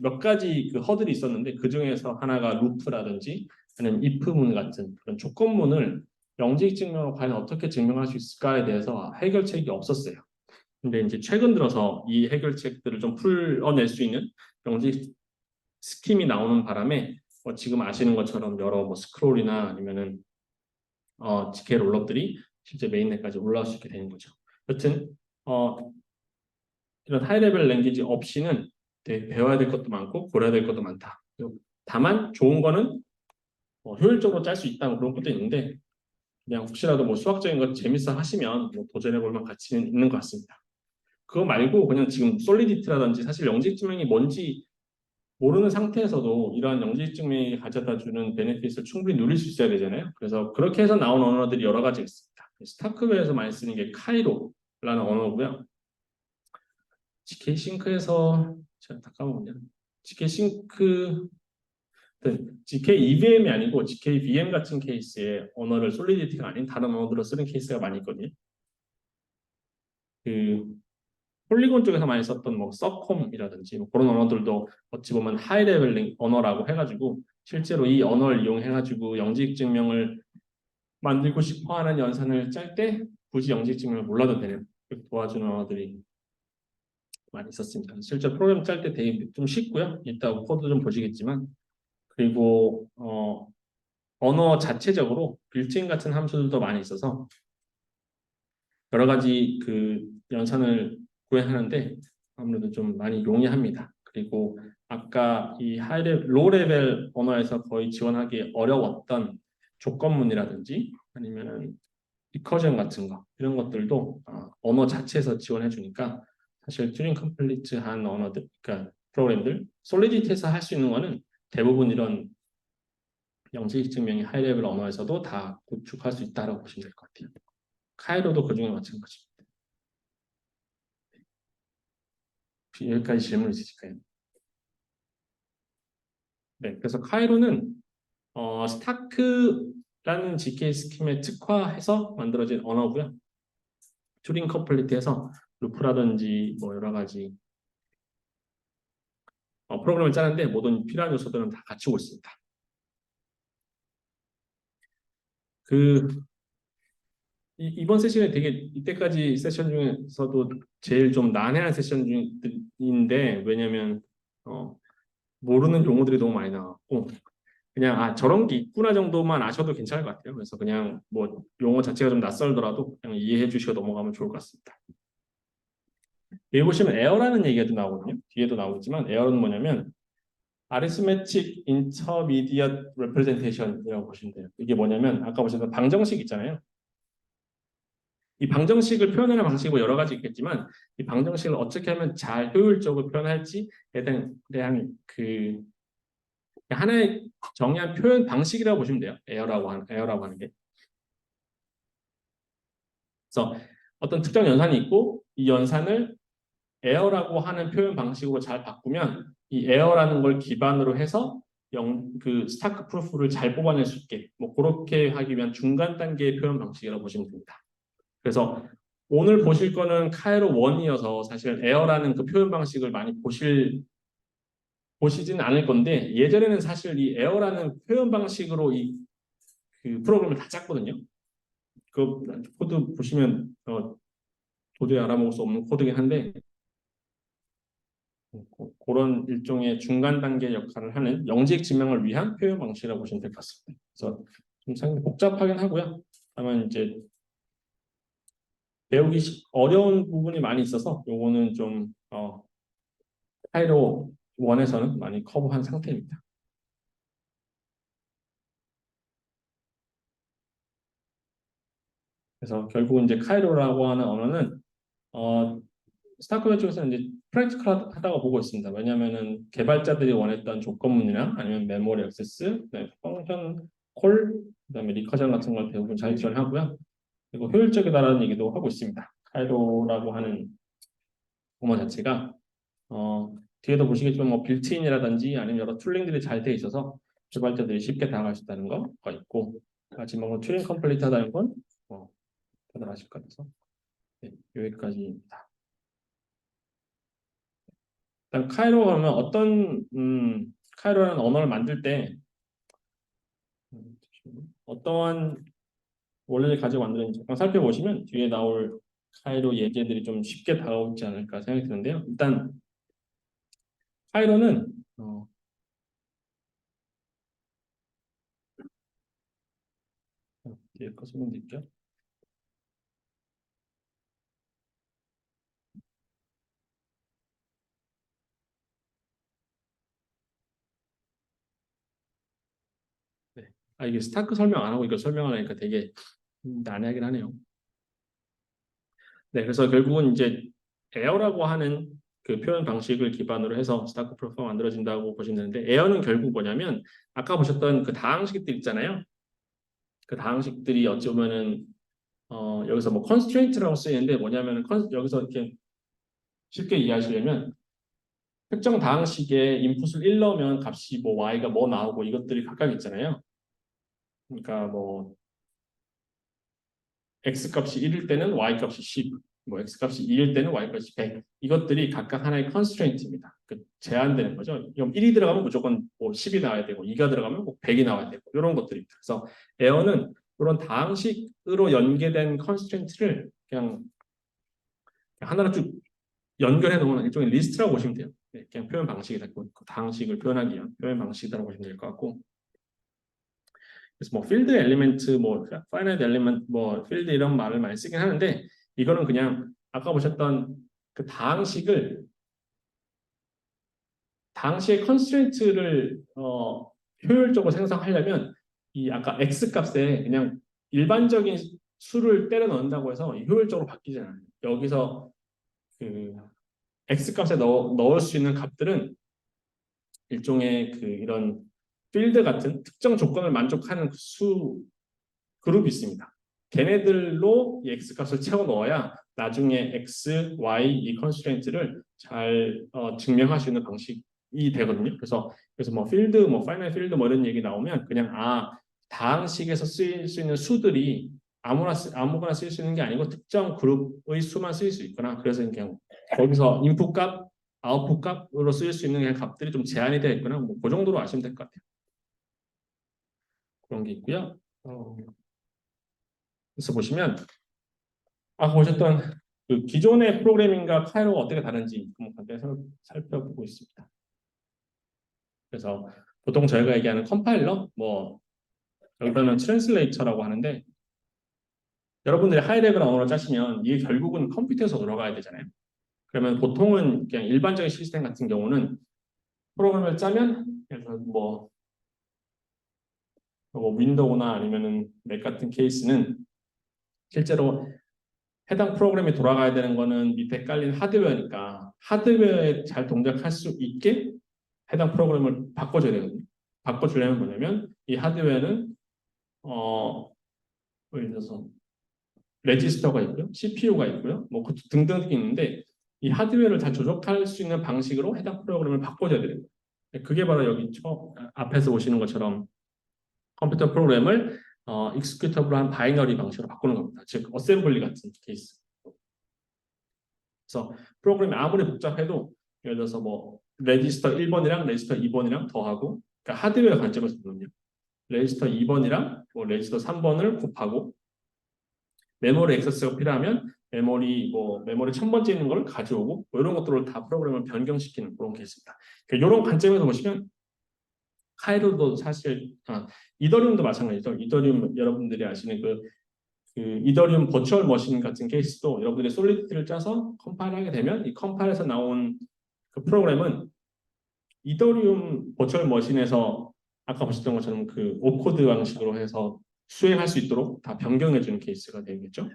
몇 가지 그 허들이 있었는데 그 중에서 하나가 루프라든지 아니면 if문 같은 그런 조건문을 영직 증명을 과연 어떻게 증명할 수 있을까에 대해서 해결책이 없었어요. 근데 이제 최근 들어서 이 해결책들을 좀 풀어낼 수 있는 영직 스킴이 나오는 바람에 지금 아시는 것처럼 여러 뭐 스크롤이나 아니면은 GK 롤업들이 실제 메인넷까지 올라올 수 있게 되는 거죠. 여튼 이런 하이레벨 랭귀지 없이는 배워야 될 것도 많고 고려해야 될 것도 많다. 다만 좋은 거는 효율적으로 짤 수 있다는 그런 것도 있는데 그냥 혹시라도 뭐 수학적인 거 재밌어 하시면 뭐 도전해 볼 만한 가치는 있는 것 같습니다. 그거 말고 그냥 지금 솔리디티라든지 사실 영직 증명이 뭔지 모르는 상태에서도 이러한 영직 증명이 가져다 주는 베네핏을 충분히 누릴 수 있어야 되잖아요. 그래서 그렇게 해서 나온 언어들이 여러 가지 있습니다. 스타크웨어에서 많이 쓰는 게 카이로라는 언어고요. GK싱크에서 제가 잠깐만요. GK싱크 GK EVM이 아니고 GK VM 같은 케이스의 언어를 솔리디티가 아닌 다른 언어들로 쓰는 케이스가 많이 있거든요. 그 폴리곤 쪽에서 많이 썼던 뭐 서콤이라든지 뭐 그런 언어들도 어찌 보면 하이 레벨링 언어라고 해가지고 실제로 이 언어를 이용해가지고 영직 증명을 만들고 싶어하는 연산을 짤 때 굳이 영직 증명을 몰라도 되는 도와주는 언어들이 많이 있었습니다. 실제 프로그램 짤 때 되게 좀 쉽고요. 이따 코드 좀 보시겠지만 그리고 언어 자체적으로 빌트인 같은 함수들도 많이 있어서 여러 가지 그 연산을 구현하는데 아무래도 좀 많이 용이합니다. 그리고 아까 이 로우 레벨 언어에서 거의 지원하기 어려웠던 조건문이라든지 아니면은 리커전 같은 거 이런 것들도 언어 자체에서 지원해 주니까 사실 튜링 컴플리트한 언어들, 그러니까 프로그램들, 솔리디티에서 할 수 있는 거는 대부분 이런 영식 증명이 하이 레벨 언어에서도 다 구축할 수 있다고 보시면 될 것 같아요. 카이로도 그 중에 마찬가지입니다. 여기까지 질문 있으실까요? 네, 그래서 카이로는 스타크라는 GK 스킴에 특화해서 만들어진 언어고요. 튜링 컴플리트해서 루프라든지 뭐 여러 가지 프로그램을 짜는데 모든 필요한 요소들은 다 갖추고 있습니다. 그 이번 세션에 되게 이때까지 세션 중에서도 제일 좀 난해한 세션인데 왜냐면 모르는 용어들이 너무 많이 나왔고 그냥 저런 게 있구나 정도만 아셔도 괜찮을 것 같아요. 그래서 그냥 뭐 용어 자체가 좀 낯설더라도 그냥 이해해 주시고 넘어가면 좋을 것 같습니다. 여기 보시면 에어라는 얘기가 또 나오거든요. 뒤에도 나오지만 에어는 뭐냐면 Arithmetic Intermediate Representation이라고 보시면 돼요. 이게 뭐냐면 아까 보셨던 방정식 있잖아요. 이 방정식을 표현하는 방식이 뭐 여러 가지 있겠지만 이 방정식을 어떻게 하면 잘 효율적으로 표현할지에 대한 그 하나의 정의한 표현 방식이라고 보시면 돼요. 에어라고 하는 게. 그래서 어떤 특정 연산이 있고 이 연산을 에어라고 하는 표현 방식으로 잘 바꾸면 이 에어라는 걸 기반으로 해서 그 스타크 프루프를 잘 뽑아낼 수 있게 뭐 그렇게 하기 위한 중간 단계의 표현 방식이라고 보시면 됩니다. 그래서 오늘 보실 거는 카이로 1이어서 사실 에어라는 그 표현 방식을 많이 보시지는 않을 건데 예전에는 사실 이 에어라는 표현 방식으로 이 그 프로그램을 다 짰거든요. 그 코드 보시면 도저히 알아먹을 수 없는 코드긴 한데 그런 일종의 중간 단계 역할을 하는 영직 증명을 위한 표현 방식이라고 보시면 될 것 같습니다. 그래서 좀 상당히 복잡하긴 하고요. 다만 이제 배우기 어려운 부분이 많이 있어서 요거는 좀 카이로 1에서는 많이 커버한 상태입니다. 그래서 결국 이제 카이로라고 하는 언어는 스타크웨어 쪽에서는 이제 프랙티컬하다고 보고 있습니다. 왜냐하면은 개발자들이 원했던 조건문이나 아니면 메모리 액세스, 펑션 콜, 그다음에 리커전 같은 걸 대부분 잘 지원하고요. 그리고 효율적이다라는 얘기도 하고 있습니다. 카이로라고 하는 언어 자체가 뒤에도 보시겠지만 뭐 빌트인이라든지 아니면 여러 툴링들이 잘 돼 있어서 개발자들이 쉽게 다가갈 수 있다는 거가 있고 마지막으로 튜링 컴플리트하다는 건 다들 아실 것 같아서 네, 여기까지입니다. 일단 카이로 가면 카이로라는 언어를 만들 때 어떠한 원리를 가지고 만드는지 잠깐 살펴보시면 뒤에 나올 카이로 예제들이 좀 쉽게 다가오지 않을까 생각이 드는데요. 일단 카이로는 뒤에 거 설명드릴게요. 네. 이게 스타크 설명 안 하고 이거 설명하려니까 되게 난해하긴 하네요. 네, 그래서 결국은 이제 에어라고 하는 그 표현 방식을 기반으로 해서 스타크 프로그램가 만들어진다고 보시면 되는데 에어는 결국 뭐냐면 아까 보셨던 그 다항식들 있잖아요. 그 다항식들이 어찌 보면은 여기서 뭐 constraint라고 쓰이는데 뭐냐면은 여기서 이렇게 쉽게 이해하시려면 특정 다항식에 인풋을 1 넣으면 값이 뭐 y가 뭐 나오고 이것들이 각각 있잖아요. 그러니까 뭐 x 값이 1일 때는 y 값이 10, 뭐 x 값이 2일 때는 y 값이 100. 이것들이 각각 하나의 컨스트레인트입니다. 그 제한되는 거죠. 그럼 1이 들어가면 무조건 뭐 10이 나와야 되고 2가 들어가면 꼭 100이 나와야 되고 이런 것들입니다. 그래서 에어는 이런 다항식으로 연계된 컨스트레인트를 그냥 하나로 쭉 연결해 놓은 일종의 리스트라고 보시면 돼요. 네, 그냥 표현 방식이다. 그 다항식을 표현하기 위한 표현 방식이라고 보시면 될 것 같고. 그래서 뭐 필드 엘리멘트, 뭐 파이나이트 엘리멘트, 뭐 필드 이런 말을 많이 쓰긴 하는데 이거는 그냥 아까 보셨던 그 다항식의 컨스트레인트를 효율적으로 생성하려면 이 아까 x 값에 그냥 일반적인 수를 때려 넣는다고 해서 효율적으로 바뀌지 않아요. 여기서 그 x 값에 넣을 수 있는 값들은 일종의 그 이런 필드 같은 특정 조건을 만족하는 수 그룹이 있습니다. 걔네들로 이 x 값을 채워 넣어야 나중에 x, y 이 컨스트레인트를 잘 증명할 수 있는 방식이 되거든요. 그래서 뭐 필드, 뭐 파이널 필드 뭐 이런 얘기 나오면 그냥 다항식에서 쓰일 수 있는 수들이 아무거나 쓰일 수 있는 게 아니고 특정 그룹의 수만 쓰일 수 있거나 그래서 그냥 거기서 인풋 값, 아웃풋 값으로 쓰일 수 있는 값들이 좀 제한이 되어 있거나 뭐 그 정도로 아시면 될 것 같아요. 그런 게 있고요. 그래서 보시면 보셨던 그 기존의 프로그래밍과 카이로가 어떻게 다른지 한번 간단히 살펴보고 있습니다. 그래서 보통 저희가 얘기하는 컴파일러, 뭐 여기서는 트랜슬레이터라고 하는데 여러분들이 하이레벨 언어를 짜시면 이게 결국은 컴퓨터에서 돌아가야 되잖아요. 그러면 보통은 그냥 일반적인 시스템 같은 경우는 프로그램을 짜면 그래서 뭐 윈도우나 아니면은 맥 같은 케이스는 실제로 해당 프로그램이 돌아가야 되는 거는 밑에 깔린 하드웨어니까 하드웨어에 잘 동작할 수 있게 해당 프로그램을 바꿔줘야 되거든요. 바꿔주려면 뭐냐면 이 하드웨어는 예를 들어서 레지스터가 있고요, CPU가 있고요, 뭐 등등 있는데 이 하드웨어를 잘 조작할 수 있는 방식으로 해당 프로그램을 바꿔줘야 되는 거예요. 그게 바로 여기 앞에서 보시는 것처럼 컴퓨터 프로그램을 익스큐터블한 바이너리 방식으로 바꾸는 겁니다. 즉 어셈블리 같은 케이스. 그래서 프로그램이 아무리 복잡해도 예를 들어서 뭐 레지스터 1번이랑 레지스터 2번이랑 더하고 그러니까 하드웨어 관점에서 보면요. 레지스터 2번이랑 뭐 레지스터 3번을 곱하고 메모리 액세스가 필요하면 메모리 1000번째 있는 걸 가져오고 뭐 이런 것들을 다 프로그램을 변경시키는 그런 케이스입니다. 그러니까 이런 관점에서 보시면 카이로도 사실 이더리움도 마찬가지죠. 이더리움 여러분들이 아시는 그 이더리움 버추얼 머신 같은 케이스도 여러분들이 솔리드를 짜서 컴파일하게 되면 이 컴파일에서 나온 그 프로그램은 이더리움 버추얼 머신에서 아까 보셨던 것처럼 그 오코드 방식으로 해서 수행할 수 있도록 다 변경해 주는 케이스가 되겠죠.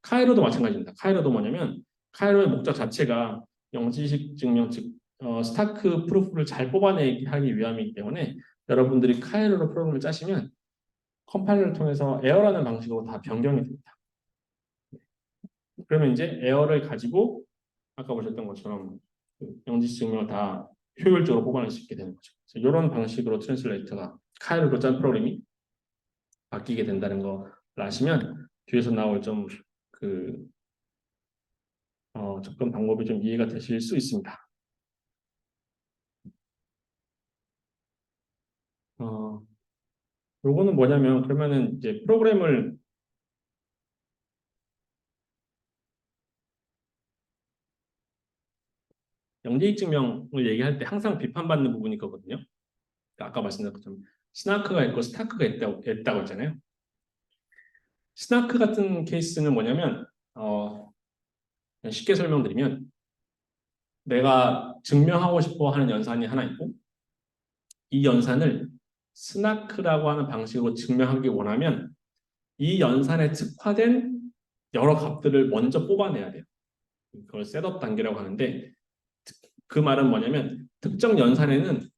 카이로도 마찬가지입니다. 카이로도 뭐냐면 카이로의 목적 자체가 영지식 증명 즉 스타크 프루프를 잘 뽑아내기 하기 위함이기 때문에 여러분들이 카이로로 프로그램을 짜시면 컴파일러를 통해서 에어라는 방식으로 다 변경이 됩니다. 그러면 이제 에어를 가지고 아까 보셨던 것처럼 그 영지식 증명을 다 효율적으로 뽑아낼 수 있게 되는 거죠. 그래서 이런 방식으로 트랜슬레이터가 카이로로 짠 프로그램이 바뀌게 된다는 걸 아시면 뒤에서 나올 좀그 접근 방법이 좀 이해가 되실 수 있습니다. 어, 요거는 뭐냐면 그러면은 이제 프로그램을 영지익 증명을 얘기할 때 항상 비판받는 부분이 있거든요. 그러니까 아까 말씀드린 것처럼 스나크가 있고 스타크가 있다고 했잖아요. 스나크 같은 케이스는 뭐냐면 쉽게 설명드리면 내가 증명하고 싶어 하는 연산이 하나 있고 이 연산을 스나크라고 하는 방식으로 증명하기 원하면 이 연산에 특화된 여러 값들을 먼저 뽑아내야 돼요. 그걸 셋업 단계라고 하는데 그 말은 뭐냐면 특정 연산에는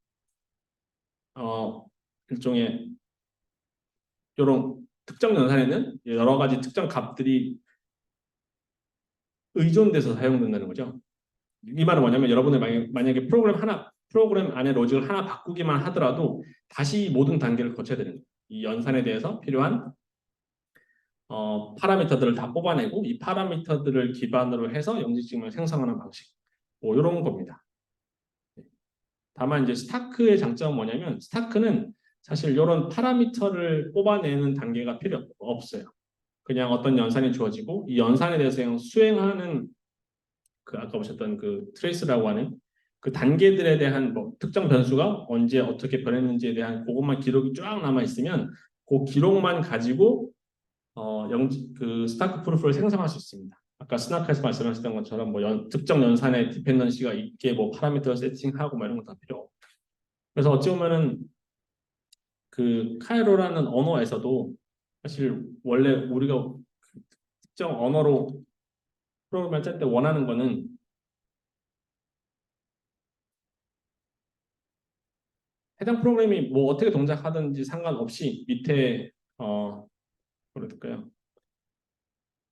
일종의 이런 특정 연산에는 여러 가지 특정 값들이 의존돼서 사용된다는 거죠. 이 말은 뭐냐면 여러분이 만약에 프로그램 안에 로직을 하나 바꾸기만 하더라도 다시 모든 단계를 거쳐야 되는 거예요. 이 연산에 대해서 필요한 파라미터들을 다 뽑아내고 이 파라미터들을 기반으로 해서 영지증명을 생성하는 방식. 뭐 이런 겁니다. 다만 이제 스타크의 장점은 뭐냐면 스타크는 사실 이런 파라미터를 뽑아내는 단계가 필요 없어요. 그냥 어떤 연산이 주어지고 이 연산에 대해서 그냥 수행하는 그 아까 보셨던 그 트레이스라고 하는 그 단계들에 대한 뭐 특정 변수가 언제 어떻게 변했는지에 대한 그것만 기록이 쫙 남아 있으면 그 기록만 가지고 그 스타크 프루프를 생성할 수 있습니다. 아까 스나크에서 말씀하셨던 것처럼 뭐 특정 연산에 디펜던시가 있게 뭐 파라미터 세팅하고 뭐 이런 거 다 필요 없고. 그래서 어찌 보면은 그 카이로라는 언어에서도 사실 원래 우리가 그 특정 언어로 프로그램을 짤 때 원하는 거는 해당 프로그램이 뭐 어떻게 동작하든지 상관없이 밑에 뭐랄까요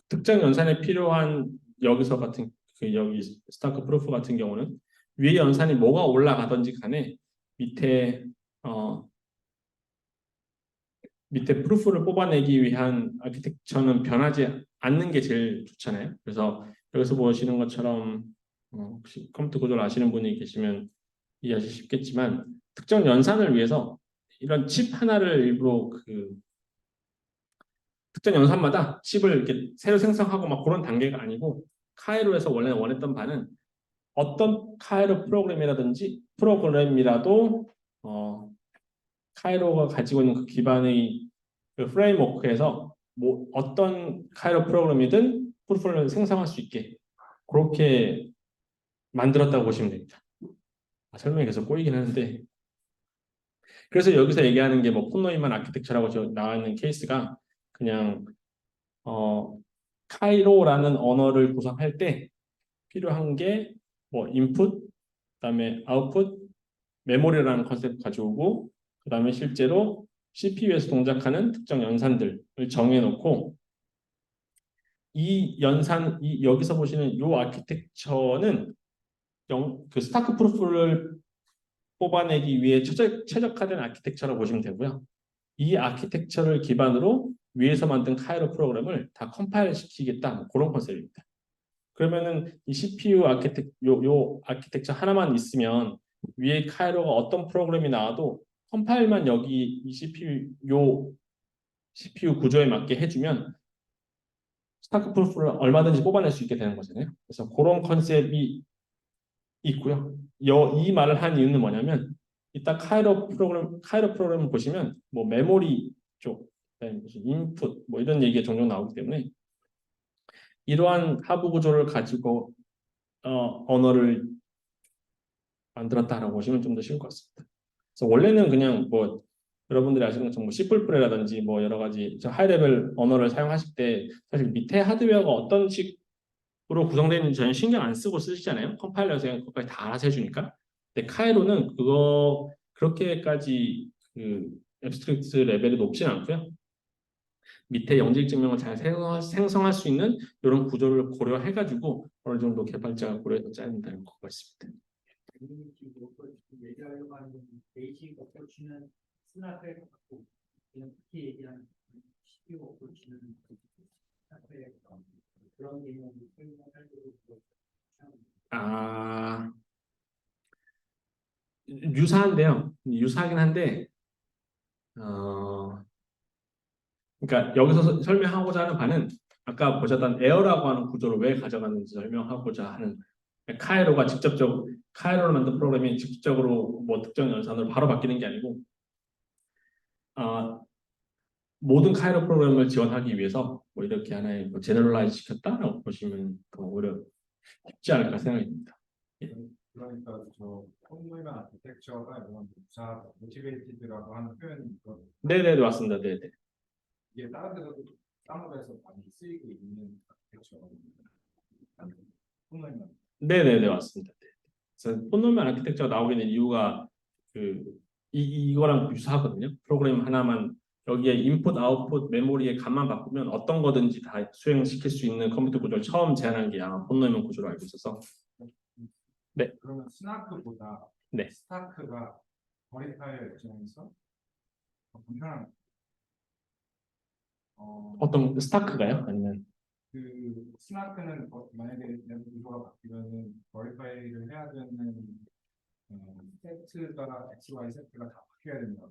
특정 연산에 필요한 여기서 같은 그 여기 스타크 프루프 같은 경우는 위에 연산이 뭐가 올라가든지 간에 밑에 어, 밑에 프루프를 뽑아내기 위한 아키텍처는 변하지 않는 게 제일 좋잖아요. 그래서 여기서 보시는 것처럼 혹시 컴퓨터 구조를 아시는 분이 계시면 이해하기 쉽겠지만 특정 연산을 위해서 이런 칩 하나를 일부러 그 특정 연산마다 칩을 이렇게 새로 생성하고 막 그런 단계가 아니고 카이로에서 원래 원했던 바는 어떤 카이로 프로그램이라도 카이로가 가지고 있는 그 기반의 그 프레임워크에서 뭐 어떤 카이로 프로그램이든 프로그램을 생성할 수 있게 그렇게 만들었다고 보시면 됩니다. 설명이 계속 꼬이긴 하는데 그래서 여기서 얘기하는 게 뭐 폰노이만 아키텍처라고 나와 있는 케이스가 그냥 어, 카이로라는 언어를 구성할 때 필요한 게 뭐 인풋, 그다음에 아웃풋, 메모리라는 컨셉 가져오고 그다음에 실제로 CPU에서 동작하는 특정 연산들을 정해놓고 여기서 보시는 이 아키텍처는 그 스타크 프루프를 뽑아내기 위해 최적화된 아키텍처라고 보시면 되고요. 이 아키텍처를 기반으로 위에서 만든 카이로 프로그램을 다 컴파일 시키겠다 뭐 그런 컨셉입니다. 그러면은 이 CPU 요 아키텍처 하나만 있으면 위에 카이로가 어떤 프로그램이 나와도 컴파일만 여기 이 CPU 구조에 맞게 해주면 스타크 프루프를 얼마든지 뽑아낼 수 있게 되는 거잖아요. 그래서 그런 컨셉이 있고요. 이 말을 한 이유는 뭐냐면 이따 카이로 프로그램 보시면 뭐 메모리 쪽, 무슨 인풋 뭐 이런 얘기가 종종 나오기 때문에 이러한 하부 구조를 가지고 언어를 만들었다라고 보시면 좀 더 쉬울 것 같습니다. 그래서 원래는 그냥 뭐 여러분들이 아시는 것처럼 뭐 C++라든지 뭐 여러 가지 하이 레벨 언어를 사용하실 때 사실 밑에 하드웨어가 어떤 식으로 구성되어 있는지 전혀 신경 안 쓰고 쓰시잖아요. 컴파일러에서 그냥 그것까지 다 알아서 해주니까. 근데 카이로는 그렇게까지 그 앱스트랙트 레벨이 높진 않고요. 밑에 영직 증명을 잘 생성할 수 있는 이런 구조를 고려해가지고 어느 정도 개발자가 고려해서 짜낸다는 것 같습니다. 얘기하려고 하는 베이직 어프로치는 스나프에 가깝고 특히 얘기하는 CPU 어프로치는 스나프에 가깝고 그런 개념을 설명하려고 유사한데요. 유사하긴 한데 그러니까 여기서 설명하고자 하는 바는 아까 보셨던 에어라고 하는 구조를 왜 가져갔는지 설명하고자 하는 카이로가 직접적으로 카이로를 만든 프로그램이 직접적으로 뭐 특정 연산으로 바로 바뀌는 게 아니고 모든 카이로 프로그램을 지원하기 위해서 뭐 이렇게 하나의 뭐 제너럴라이즈 시켰다라고 보시면 더 오히려 쉽지 않을까 생각이 듭니다. 그러니까 저 콘노이만 아키텍처가 이런 부사 모티베이티드라고 하는 표현이 있거든요. 네네 맞습니다. 네네. 이게 다른 데서도 사무에서 많이 쓰이고 있는 아키텍처거든요. 콘노이만. 네네네 맞습니다. 네. 그래서 폰노면 아키텍처가 나오게 된 이유가 이거랑 유사하거든요. 프로그램 하나만 여기에 인풋, 아웃풋, 메모리의 값만 바꾸면 어떤 거든지 다 수행시킬 수 있는 컴퓨터 구조를 처음 제안한 게 아마 폰노면 구조로 알고 있어서 네. 그러면 스나크보다 네. 스타크가 버리파이어 입장에서 더 불편한 어떤 스타크가요? 아니면 그 스나크는 만약에 내 구조가 바뀌면은 버리파이를 해야 되는 세트가 XY 세트가 다 바뀌어야 된다.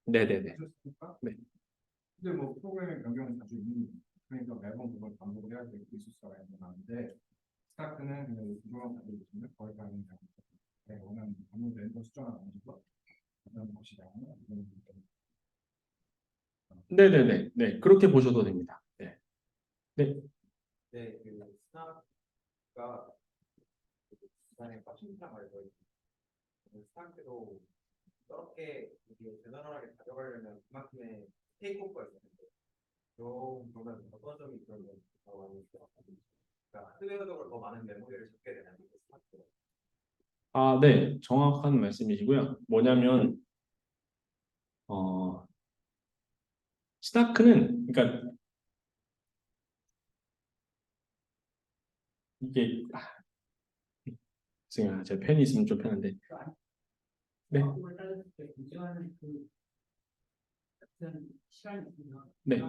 네네네. 그렇습니까? 네. 근데 뭐 프로그래밍 변경은 자주 있는 거예요. 그러니까 매번 그걸 반복을 해야 되고 있을 수가 있는데 스타크는 그냥 구조만 가지고 있으면 버리파이는 내가 원하는 아무 랜덤 수정을 안 해줘서 그런 것이다. 네네네. 네. 그렇게 보셔도 됩니다. 네. 네. 네, 그 스타크가 부산에 빠진단 말이죠. 스타크도 저렇게 이게 제너럴하게 가져가려면 그만큼의 테이크오프가 있었는데 그러면 어떤 점이 그런 거라고 하는 것 같아요. 그러니까 하드웨어적으로 더 많은 메모리를 잡게 되는 게 스타크. 네. 정확한 말씀이시고요. 뭐냐면 스타크는 그러니까 이게 제가 제 펜이 있으면 좀 편한데 네. 그걸 따졌을 때 인정하는 그 같은 시간이 있으면 네.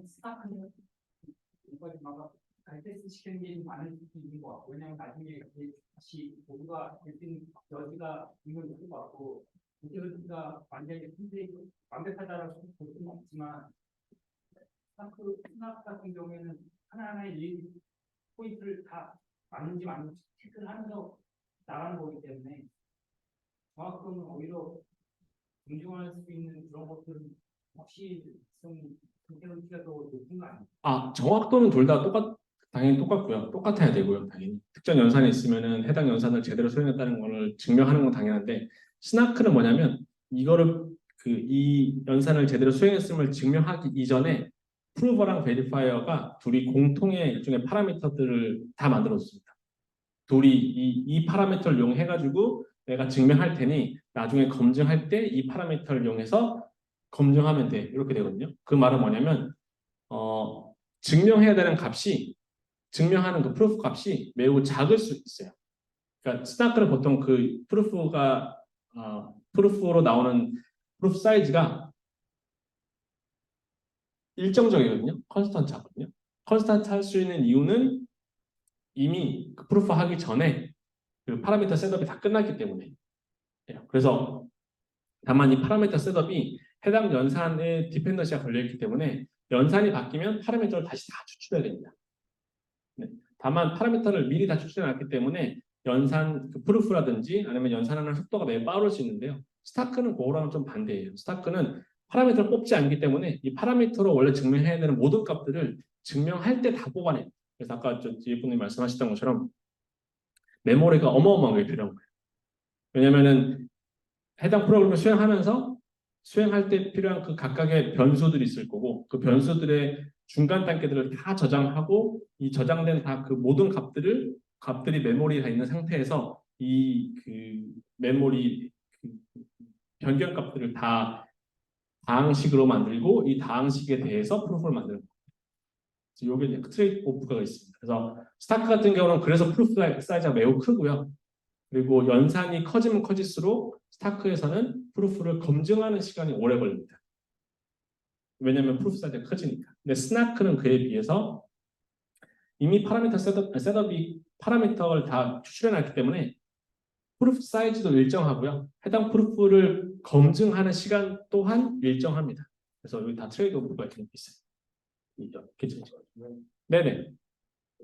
스타크는 이걸 막 갈테스 시키는 게 많은 있는 것 같고 왜냐면 나중에 이렇게 다시 모두가 될수 여지가 있는 것도 같고 이제가 완전히 완벽하다라고 볼 수는 없지만 스나프 같은 경우에는 하나하나의 일 포인트를 다 맞는지 맞는지 체크를 하면서 나가는 거기 때문에 정확도는 오히려 존중할 수 있는 그런 것들은 혹시 좀 컨텐츠가 더 높은 거 아니에요? 정확도는 둘 다 당연히 똑같고요. 똑같아야 되고요. 당연히 특정 연산이 있으면은 해당 연산을 제대로 수행했다는 것을 증명하는 건 당연한데 스나크는 뭐냐면 이거를 이 연산을 제대로 수행했음을 증명하기 이전에 프루버랑 베리파이어가 둘이 공통의 일종의 파라미터들을 다 만들어줬습니다. 둘이 이 파라미터를 이용해가지고 내가 증명할 테니 나중에 검증할 때 이 파라미터를 이용해서 검증하면 돼. 이렇게 되거든요. 그 말은 뭐냐면 증명해야 되는 값이 증명하는 그 프루프 값이 매우 작을 수 있어요. 그러니까 스타크는 보통 그 프루프로 나오는 프루프 사이즈가 일정적이거든요. 컨스턴트 하거든요. 컨스턴트 할 수 있는 이유는 이미 그 프루프 하기 전에 그 파라미터 셋업이 다 끝났기 때문에 그래서 다만 이 파라미터 셋업이 해당 연산에 디펜던시가 걸려있기 때문에 연산이 바뀌면 파라미터를 다시 다 추출해야 됩니다. 네. 다만 파라미터를 미리 다 추출해놨기 때문에 연산 프루프라든지 아니면 연산하는 속도가 매우 빠를 수 있는데요. 스타크는 그거랑은 좀 반대예요. 스타크는 파라미터를 뽑지 않기 때문에 이 파라미터로 원래 증명해야 되는 모든 값들을 증명할 때 다 뽑아내요. 그래서 아까 뒤에 분이 말씀하셨던 것처럼 메모리가 어마어마하게 필요한 거예요. 왜냐면은 해당 프로그램을 수행할 때 필요한 그 각각의 변수들이 있을 거고 그 변수들의 중간 단계들을 다 저장하고 이 저장된 다 그 모든 값들이 메모리에 다 있는 상태에서 이 그 메모리 변경 값들을 다 다항식으로 만들고 이 다항식에 대해서 프루프를 만드는 거예요. 이게 트레이드 오프가 있습니다. 그래서 스타크 같은 경우는 그래서 프루프 사이즈가 매우 크고요. 그리고 연산이 커지면 커질수록 스타크에서는 프루프를 검증하는 시간이 오래 걸립니다. 왜냐하면 프루프 사이즈가 커지니까. 근데 스나크는 그에 비해서 이미 파라미터 셋업이 파라미터를 다 추출해놨기 때문에 프루프 사이즈도 일정하고요. 해당 프루프를 검증하는 시간 또한 일정합니다. 그래서 여기 다 트레이드 오프가 이렇게 있어요. 괜찮죠? 네네.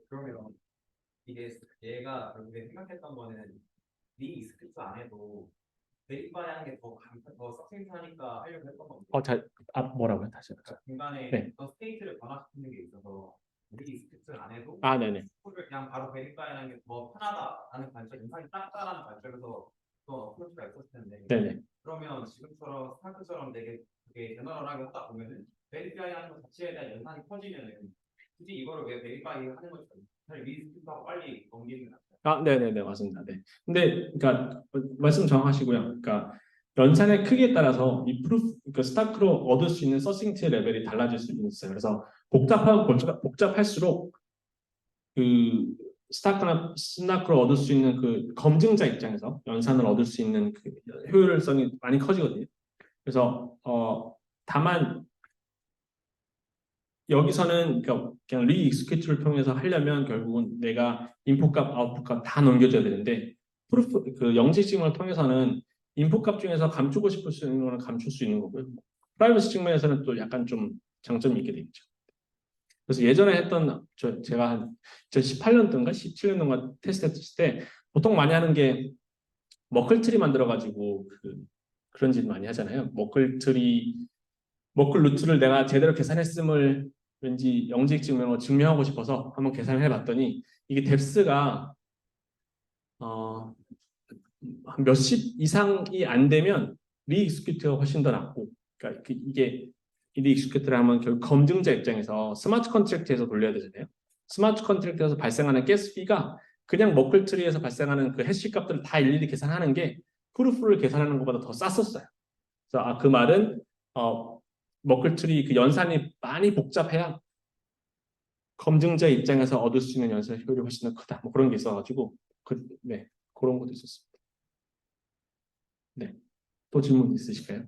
그러면 이게 얘가 결국에 생각했던 거는 네 스크립트 안에도 베리파이 하는 게 더 서센트하니까 하려고 했던 건데 뭐라고요? 다시. 중간에 네. 더 스테이트를 변화시키는 게 있어서 네 스크립트 안에도 네네. 코드를 그냥 바로 베리파이 하는 게 더 편하다라는 관점, 인상이 작다라는 관점에서 또 어프로치가 있었을 텐데 네네. 그러면 지금처럼 스타크처럼 되게 제너럴하게 하다 보면은 베리파이 하는 것 자체에 대한 연산이 커지면은 굳이 이거를 왜 베리파이 하는 거죠? 차라리 리스크하고 빨리 넘기는 게 낫죠. 네네네, 맞습니다. 네. 근데, 그러니까, 말씀 정확하시고요. 그러니까, 연산의 크기에 따라서 이 프루프, 그러니까 스타크로 얻을 수 있는 서싱트 레벨이 달라질 수 있어요. 그래서, 복잡할수록, 그, 스타크로 얻을 수 있는 그 검증자 입장에서 연산을 얻을 수 있는 그 효율성이 많이 커지거든요. 그래서, 다만, 여기서는 그냥 리익스큐트를 통해서 하려면 결국은 내가 인풋값, 아웃풋값 다 넘겨줘야 되는데 프루프 그 영지 증명을 통해서는 인풋값 중에서 감추고 싶을 수 있는 거는 감출 수 있는 거고요. 프라이버시 측면에서는 또 약간 좀 장점이 있게 되겠죠. 그래서 예전에 했던 제가 한 2018년도인가 17년도인가 테스트했을 때 보통 많이 하는 게 머클트리 만들어 가지고 그런 짓 많이 하잖아요. 머클 루트를 내가 제대로 계산했음을 왠지 영직 증명으로 증명하고 싶어서 한번 계산을 해봤더니 이게 뎁스가 한 몇십 이상이 안 되면 리익스큐트가 훨씬 더 낫고, 그러니까 이게 리익스큐트를 하면 결국 검증자 입장에서 스마트 컨트랙트에서 돌려야 되잖아요. 스마트 컨트랙트에서 발생하는 가스피가 그냥 머클트리에서 발생하는 그 해시 값들을 다 일일이 계산하는 게 프루프를 계산하는 것보다 더 쌌었어요. 그래서 그 말은 머클트리 그 연산이 많이 복잡해야 검증자 입장에서 얻을 수 있는 연산 효율이 훨씬 더 크다. 뭐 그런 게 있어가지고 네, 그런 것도 있었습니다. 네, 또 질문 있으실까요?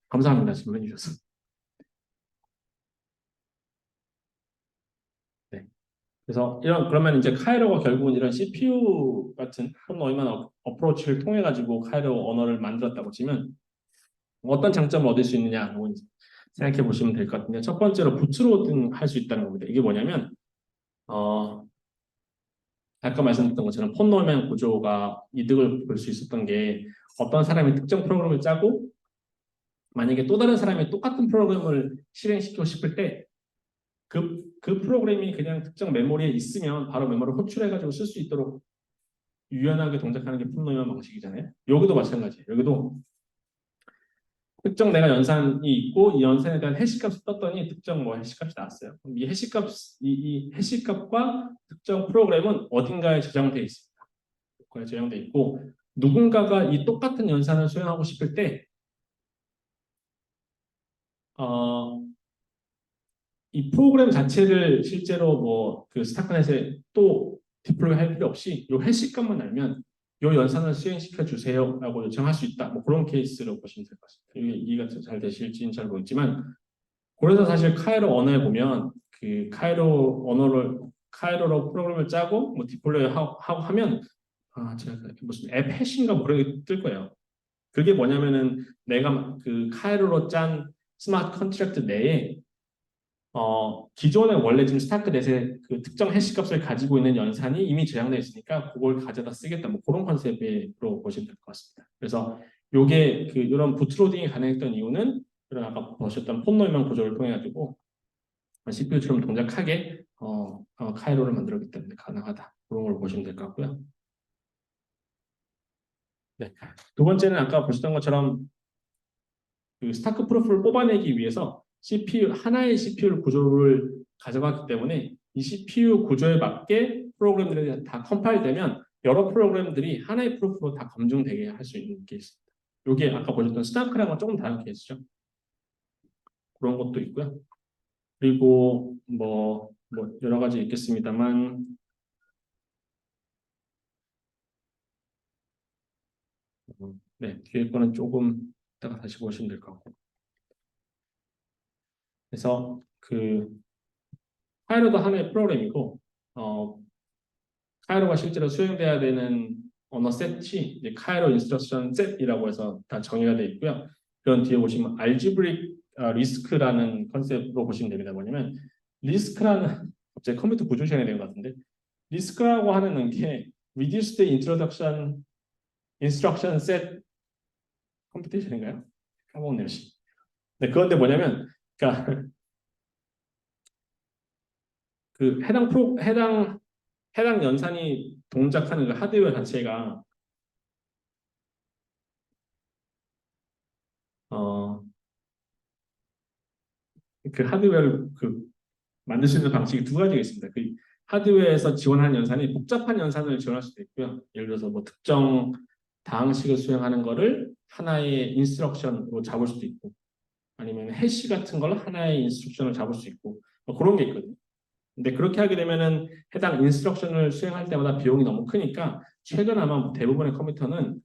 감사합니다. 질문해 주셔서. 네, 그래서 그러면 이제 카이로가 결국은 이런 CPU 같은 폰노이만 어프로치를 통해 가지고 카이로 언어를 만들었다고 치면 어떤 장점을 얻을 수 있느냐 생각해 보시면 될 것 같은데 첫 번째로 부트로딩 할 수 있다는 겁니다. 이게 뭐냐면 아까 말씀드렸던 것처럼 폰노이만 구조가 이득을 볼 수 있었던 게 어떤 사람이 특정 프로그램을 짜고 만약에 또 다른 사람이 똑같은 프로그램을 실행시키고 싶을 때 그 프로그램이 그냥 특정 메모리에 있으면 바로 메모리를 호출해가지고 쓸 수 있도록 유연하게 동작하는 게 폰노이만 방식이잖아요. 여기도 마찬가지예요. 여기도 특정 내가 연산이 있고 이 연산에 대한 해시값을 떴더니 특정 해시값이 나왔어요. 그럼 이 해시값과 특정 프로그램은 어딘가에 저장돼 있습니다. 거에 저장돼 있고 누군가가 이 똑같은 연산을 수행하고 싶을 때 이 프로그램 자체를 실제로 그 스타크넷에 또 디플로이 할 필요 없이 이 해시값만 알면 이 연산을 수행시켜 주세요라고 요청할 수 있다. 뭐 그런 케이스로 보시면 될 것 같습니다. 이게 이해가 잘 되실지는 잘 모르겠지만 그래서 사실 카이로 언어에 보면 그 카이로로 프로그램을 짜고 뭐 디플로이 하고 하면 제가 무슨 앱 해시인가 뭐 그런 게 뜰 거예요. 그게 뭐냐면은 내가 그 카이로로 짠 스마트 컨트랙트 내에 기존에 원래 지금 스타크넷에 그 특정 해시값을 가지고 있는 연산이 이미 저장되어 있으니까 그걸 가져다 쓰겠다 뭐 그런 컨셉으로 보시면 될 것 같습니다. 그래서 요게 이런 부트로딩이 가능했던 이유는 이런 아까 보셨던 폰노이만 구조를 통해 가지고 CPU처럼 동작하게 카이로를 만들었기 때문에 가능하다. 그런 걸 보시면 될 것 같고요. 네. 두 번째는 아까 보셨던 것처럼 그 스타크 프로프를 뽑아내기 위해서 하나의 CPU 구조를 가져갔기 때문에 이 CPU 구조에 맞게 프로그램들이 다 컴파일되면 여러 프로그램들이 하나의 프로프로 다 검증되게 할 수 있는 게 있습니다. 이게 아까 보셨던 스타크랑은 조금 다른 케이스죠. 그런 것도 있고요. 그리고 여러 가지 있겠습니다만 네, 뒤에 거는 조금 이따가 다시 보시면 될 것 같고 그래서 카이로도 하나의 프로그램이고 카이로가 실제로 수행돼야 되는 언어 셋이 이제 카이로 인스트럭션 셋이라고 해서 다 정의가 되어 있고요. 그런 뒤에 보시면 알지브릭 리스크라는 컨셉으로 보시면 됩니다. 뭐냐면 리스크라는 갑자기 컴퓨터 구조 시간이 된 것 같은데 리스크라고 하는 게 reduced introduction instruction set 컴퓨테이션인가요? 까먹었네요. 네, 그건데 뭐냐면 그러니까 그 해당 연산이 동작하는 그 하드웨어 자체가 어 그 하드웨어를 만들 수 있는 방식이 두 가지가 있습니다. 그 하드웨어에서 지원하는 연산이 복잡한 연산을 지원할 수도 있고요. 예를 들어서 뭐 특정 다항식을 수행하는 거를 하나의 인스트럭션으로 잡을 수도 있고, 아니면 해시 같은 걸 하나의 인스트럭션을 잡을 수 있고, 뭐 그런 게 있거든요. 근데 그렇게 하게 되면은 해당 인스트럭션을 수행할 때마다 비용이 너무 크니까 최근 아마 대부분의 컴퓨터는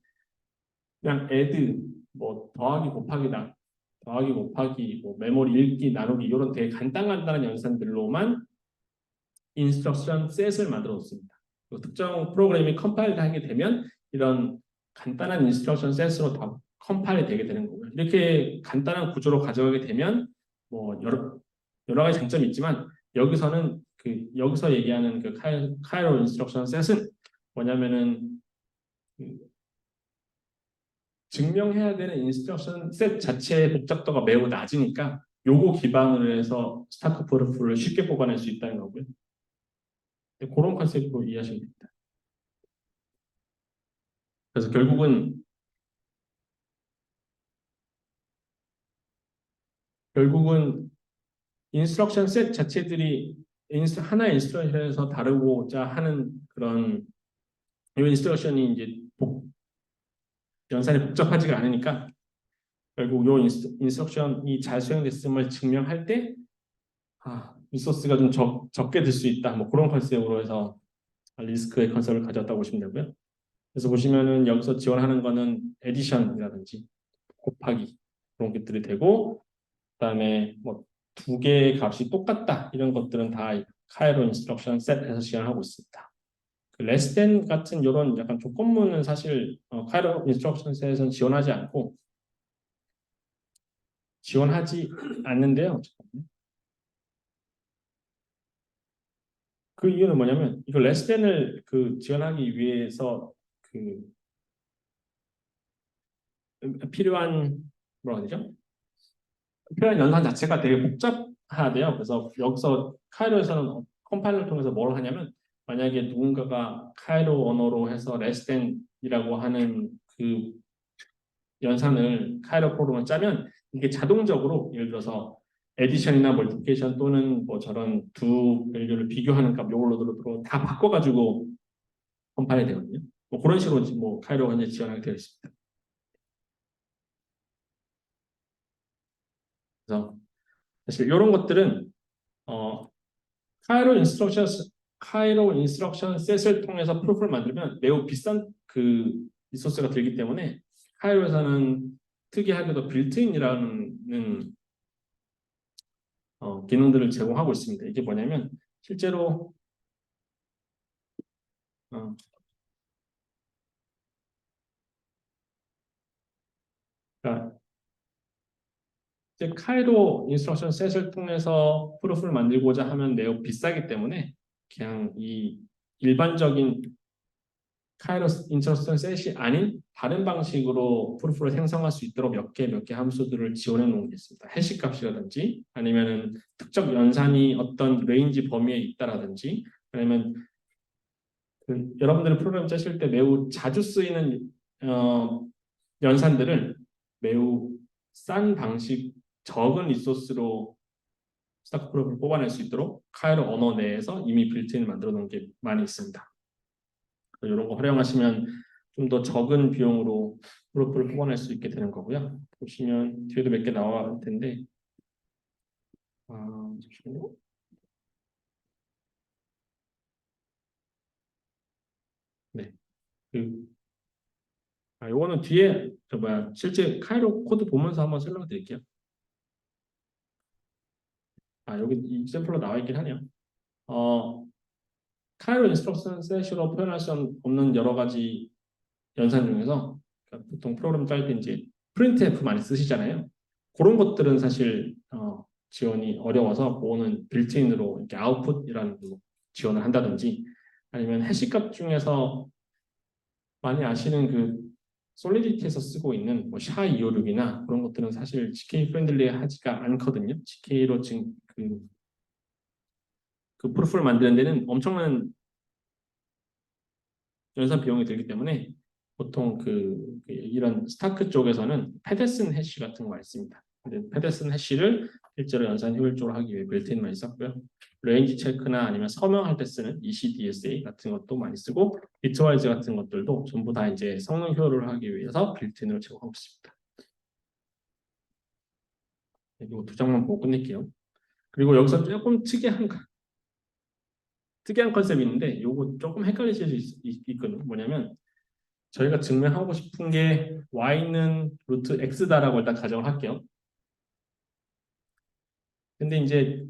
그냥 add 뭐 더하기 곱하기 뭐 메모리 읽기 나누기 이런 되게 간단한 연산들로만 인스트럭션 셋을 만들어 놓습니다. 특정 프로그램이 컴파일을 하게 되면 이런 간단한 인스트럭션 셋으로 다 컴파일이 되게 되는 거고요. 이렇게 간단한 구조로 가져가게 되면 뭐 여러 가지 장점이 있지만 여기서는 여기서 얘기하는 그 카이로 인스트럭션 셋은 뭐냐면은 증명해야 되는 인스트럭션 셋 자체의 복잡도가 매우 낮으니까 요거 기반으로 해서 스타크 프로프를 쉽게 뽑아낼 수 있다는 거고요. 그런 컨셉으로 이해하시면 됩니다. 그래서 결국은 인스트럭션 셋 자체들이 하나의 인스트럭션에서 다루고자 하는 그런 이 인스트럭션이 이제 연산이 복잡하지가 않으니까 결국 이 인스트럭션이 잘 수행됐음을 증명할 때 리소스가 좀 적게 들 수 있다. 뭐 그런 컨셉으로 해서 리스크의 컨셉을 가졌다고 보시면 되고요. 그래서 보시면은 여기서 지원하는 거는 에디션이라든지 곱하기 그런 것들이 되고 그다음에 뭐 두 개의 값이 똑같다 이런 것들은 다 카이로 인스트럭션 셋에서 지원하고 있습니다. 그 less than 같은 이런 약간 조건문은 사실 카이로 인스트럭션 셋에서는 지원하지 않는데요. 그 이유는 뭐냐면 이거 less than을 지원하기 위해서 필요한 뭐라 그러죠? 필요한 연산 자체가 되게 복잡하대요. 그래서 여기서 카이로에서는 컴파일러 통해서 뭘 하냐면 만약에 누군가가 카이로 언어로 해서 less than이라고 하는 그 연산을 카이로 프로그램을 짜면 이게 자동적으로 예를 들어서 에디션이나 멀티플리케이션 또는 뭐 저런 두 밸류를 비교하는 값 요걸로 다 바꿔가지고 컴파일이 되거든요. 뭐 그런 식으로 뭐 카이로가 이제 지원하게 되어 있습니다. 그래서 사실 이런 것들은 어, 카이로 인스트럭션 셋을 통해서 프로그램을 만들면 매우 비싼 리소스가 들기 때문에 카이로에서는 특이하게도 빌트인이라는 기능들을 제공하고 있습니다. 이게 뭐냐면 실제로 어, 그러니까 이제 카이로 인스트럭션 셋을 통해서 프로그램을 만들고자 하면 매우 비싸기 때문에 그냥 이 일반적인 카이로 인스트럭션 셋이 아닌 다른 방식으로 프루프를 생성할 수 있도록 몇 개 함수들을 지원해 놓은 게 있습니다. 해시 값이라든지 아니면은 특정 연산이 어떤 레인지 범위에 있다라든지 아니면 여러분들이 프로그램 짜실 때 매우 자주 쓰이는 연산들을 매우 싼 방식 적은 리소스로 스타크 프로그램을 뽑아낼 수 있도록 카이로 언어 내에서 이미 빌트인을 만들어 놓은 게 많이 있습니다. 이런 거 활용하시면 좀 더 적은 비용으로 프로프를 뽑아낼 수 있게 되는 거고요. 보시면 뒤에도 몇 개 나올 텐데 잠시만요. 네, 요거는 뒤에 실제 카이로 코드 보면서 한번 설명해 드릴게요. 여기 익sem플로 나와 있긴 하네요. 카이로 인스트럭션 셋으로 표현할 수 없는 여러 가지 연산 중에서 그러니까 보통 프로그램 짤 때 이제 프린트F 많이 쓰시잖아요. 그런 것들은 사실 지원이 어려워서 그거는 빌트인으로 이렇게 아웃풋이라는 걸로 지원을 한다든지 아니면 해시값 중에서 많이 아시는 그 솔리디티에서 쓰고 있는 뭐 SHA-256이나 그런 것들은 사실 GK 프렌들리하지가 않거든요. GK로 지금 그 프로프를 만드는 데는 엄청난 연산 비용이 들기 때문에 보통 이런 스타크 쪽에서는 페데슨 해시 같은 거 많이 씁니다. 근데 페데슨 해시를 실제로 연산 효율적으로 하기 위해 빌트인 많이 썼고요. 레인지 체크나 아니면 서명할 때 쓰는 ECDSA 같은 것도 많이 쓰고 비트와이즈 같은 것들도 전부 다 이제 성능 효율을 하기 위해서 빌트인으로 제공하고 있습니다. 이거 두 장만 보고 끝낼게요. 그리고 여기서 조금 특이한 컨셉이 있는데 이거 조금 헷갈리실 수 있거든요. 뭐냐면 저희가 증명하고 싶은 게 y는 루트 x다라고 일단 가정을 할게요. 근데 이제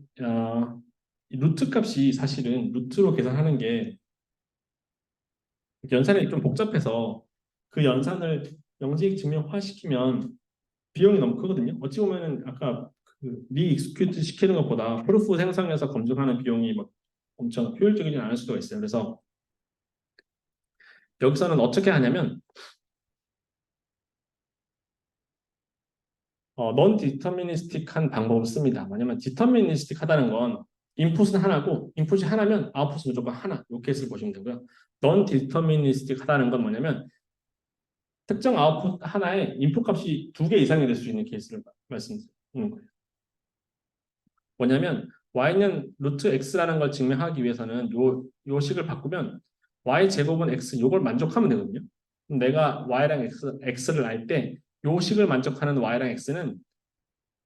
이 루트 값이 사실은 루트로 계산하는 게 연산이 좀 복잡해서 그 연산을 영지익 증명화시키면 비용이 너무 크거든요. 어찌 보면은 아까 그 리익스큐트 시키는 것보다 프루프 생성해서 검증하는 비용이 막 엄청 효율적이지 않을 수도 있어요. 그래서 여기서는 어떻게 하냐면 넌 디터미니스틱한 방법을 씁니다. 뭐냐면 디터미니스틱하다는 건 인풋은 하나고 인풋이 하나면 아웃풋은 무조건 하나. 이 케이스를 보시면 되고요. 넌 디터미니스틱하다는 건 뭐냐면 특정 아웃풋 하나에 인풋 값이 두 개 이상이 될 수 있는 케이스를 말씀드리는 거예요. 뭐냐면 y는 루트 x라는 걸 증명하기 위해서는 요 식을 바꾸면 y 제곱은 x 요걸 만족하면 되거든요. 그럼 내가 y랑 x를 알 때 요 식을 만족하는 y랑 x는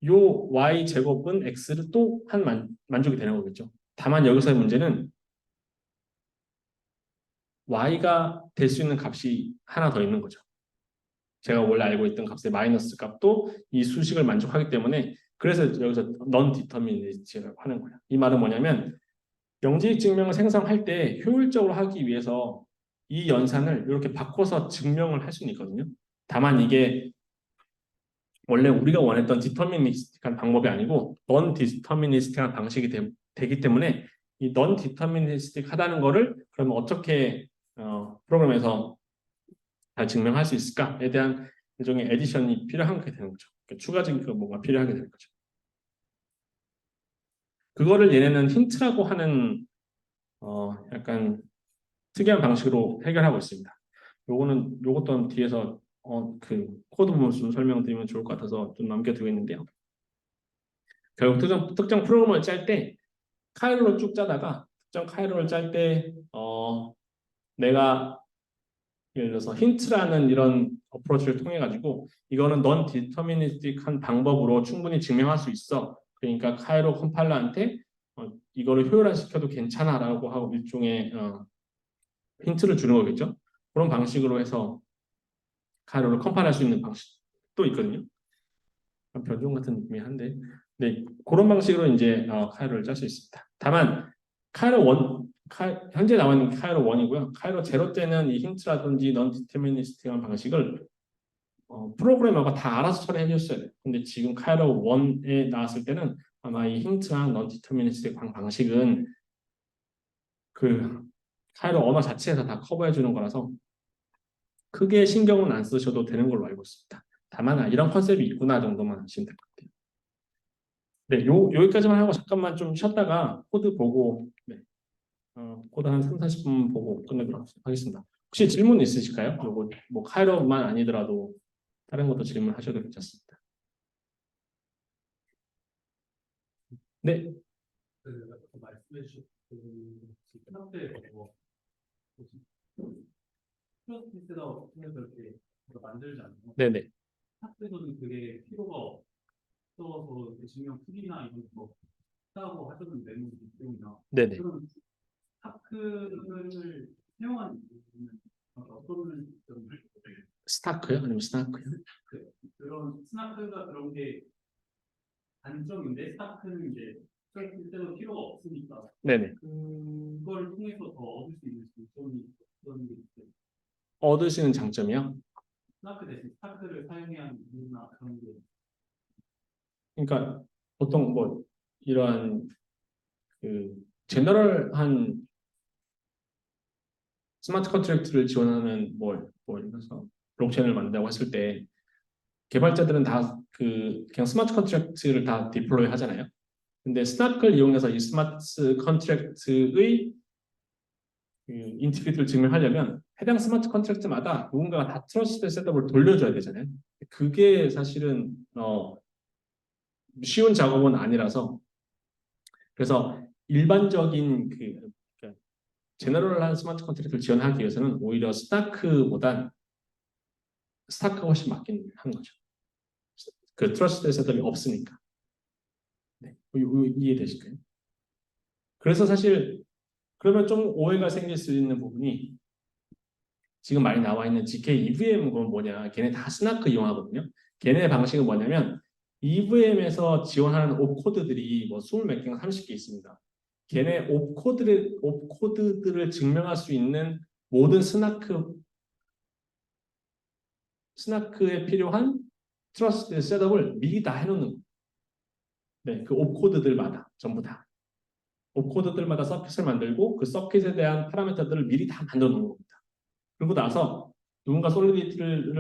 요 y 제곱은 x를 또 한 만족이 되는 거겠죠. 다만 여기서의 문제는 y가 될 수 있는 값이 하나 더 있는 거죠. 제가 원래 알고 있던 값의 마이너스 값도 이 수식을 만족하기 때문에 그래서 여기서 non determinist라고 하는 거예요. 이 말은 뭐냐면 영지익 증명을 생성할 때 효율적으로 하기 위해서 이 연산을 이렇게 바꿔서 증명을 할 수는 있거든요. 다만 이게 원래 우리가 원했던 디터미니스틱한 방법이 아니고 non 디터미니스틱한 방식이 되기 때문에 이 non 디터미니스틱하다는 거를 그러면 어떻게 프로그램에서 잘 증명할 수 있을까에 대한 일종의 에디션이 필요하게 되는 거죠. 그러니까 추가적인 뭔가 필요하게 되는 거죠. 그거를 얘네는 힌트라고 하는 약간 특이한 방식으로 해결하고 있습니다. 요것도 뒤에서 그 코드 부분 좀 설명드리면 좋을 것 같아서 좀 남겨두고 있는데요. 결국 특정 프로그램을 짤 때 카이로를 쭉 짜다가 특정 카이로를 짤 때 내가 예를 들어서 힌트라는 이런 어프로치를 통해 가지고 이거는 넌 디터미니스틱한 방법으로 충분히 증명할 수 있어. 그러니까 카이로 컴파일러한테 이거를 효율화시켜도 괜찮아라고 하고 일종의 힌트를 주는 거겠죠. 그런 방식으로 해서 카이로를 컴파일할 수 있는 방식도 있거든요. 변종 같은 느낌이 한데, 네, 그런 방식으로 이제 카이로를 짤 수 있습니다. 다만 카이로 현재 나와 있는 카이로 1이고요. 카이로 0 때는 이 힌트라든지 넌 디터미니스틱한 방식을 프로그래머가 다 알아서 처리해 줬어야 돼요. 근데 지금 카이로 1에 나왔을 때는 아마 이 힌트랑 넌 디터미니스틱 방식은 그 카이로 언어 자체에서 다 커버해 주는 거라서 크게 신경은 안 쓰셔도 되는 걸로 알고 있습니다. 다만 이런 컨셉이 있구나 정도만 아시면 될 것 같아요. 네, 여기까지만 하고 잠깐만 좀 쉬었다가 코드 보고 네, 코드 한 3, 40분 보고 끝내도록 하겠습니다. 혹시 질문 있으실까요? 요거 뭐 카이로만 아니더라도 다른 것도 질문하셔도 괜찮습니다. 네, 말씀해 주신 스타트에 프로세스가 통해서 이렇게 만들잖아요. 네네. 스타트에서는 그게 필요가 없어서 이렇게 증명 풀이나 이런 거 하고 하셨는데 내용이나 네네. 그런 스타크를 사용하는 이유는 어떤 점을 스타크요? 아니면 스나크요? 그런 스나크가 그런 게 단점인데 스타크는 이제 실제로 필요가 없으니까 네네. 그걸 통해서 더 얻을 수 있는 장점이 어떤 게 있어요? 얻으시는 장점이요. 스나크 대신 스타크를 사용해야 하는 이유나 그런 게 그러니까 보통 뭐 이러한 그 제너럴한 스마트 컨트랙트를 지원하는 뭐 예를 들어서 블록체인을 만든다고 했을 때 개발자들은 다 그냥 스마트 컨트랙트를 다 디플로이 하잖아요. 근데 스나크를 이용해서 이 스마트 컨트랙트의 그 인티그리티를 증명하려면 해당 스마트 컨트랙트마다 누군가가 다 트러스트 셋업을 돌려줘야 되잖아요. 그게 사실은 쉬운 작업은 아니라서 그래서 일반적인 그러니까 제너럴한 스마트 컨트랙트를 지원하기 위해서는 오히려 스타크보단 스타크가 훨씬 맞긴 한 거죠. 그 트러스트 셋업이 없으니까. 네, 이해되실까요? 그래서 사실 그러면 좀 오해가 생길 수 있는 부분이 지금 많이 나와 있는 GK EVM은 뭐냐? 걔네 다 스나크 이용하거든요. 걔네 방식은 뭐냐면 EVM에서 지원하는 옵코드들이 뭐 20몇 개가 30개 있습니다. 걔네 옵코드들을 증명할 수 있는 모든 스나크에 필요한 트러스트 셋업을 미리 다 해놓는 거예요. 네, 그 옵코드들마다 전부 다. 옵코드들마다 서킷을 만들고 그 서킷에 대한 파라미터들을 미리 다 만들어 놓은 겁니다. 그리고 나서 누군가 솔리디티로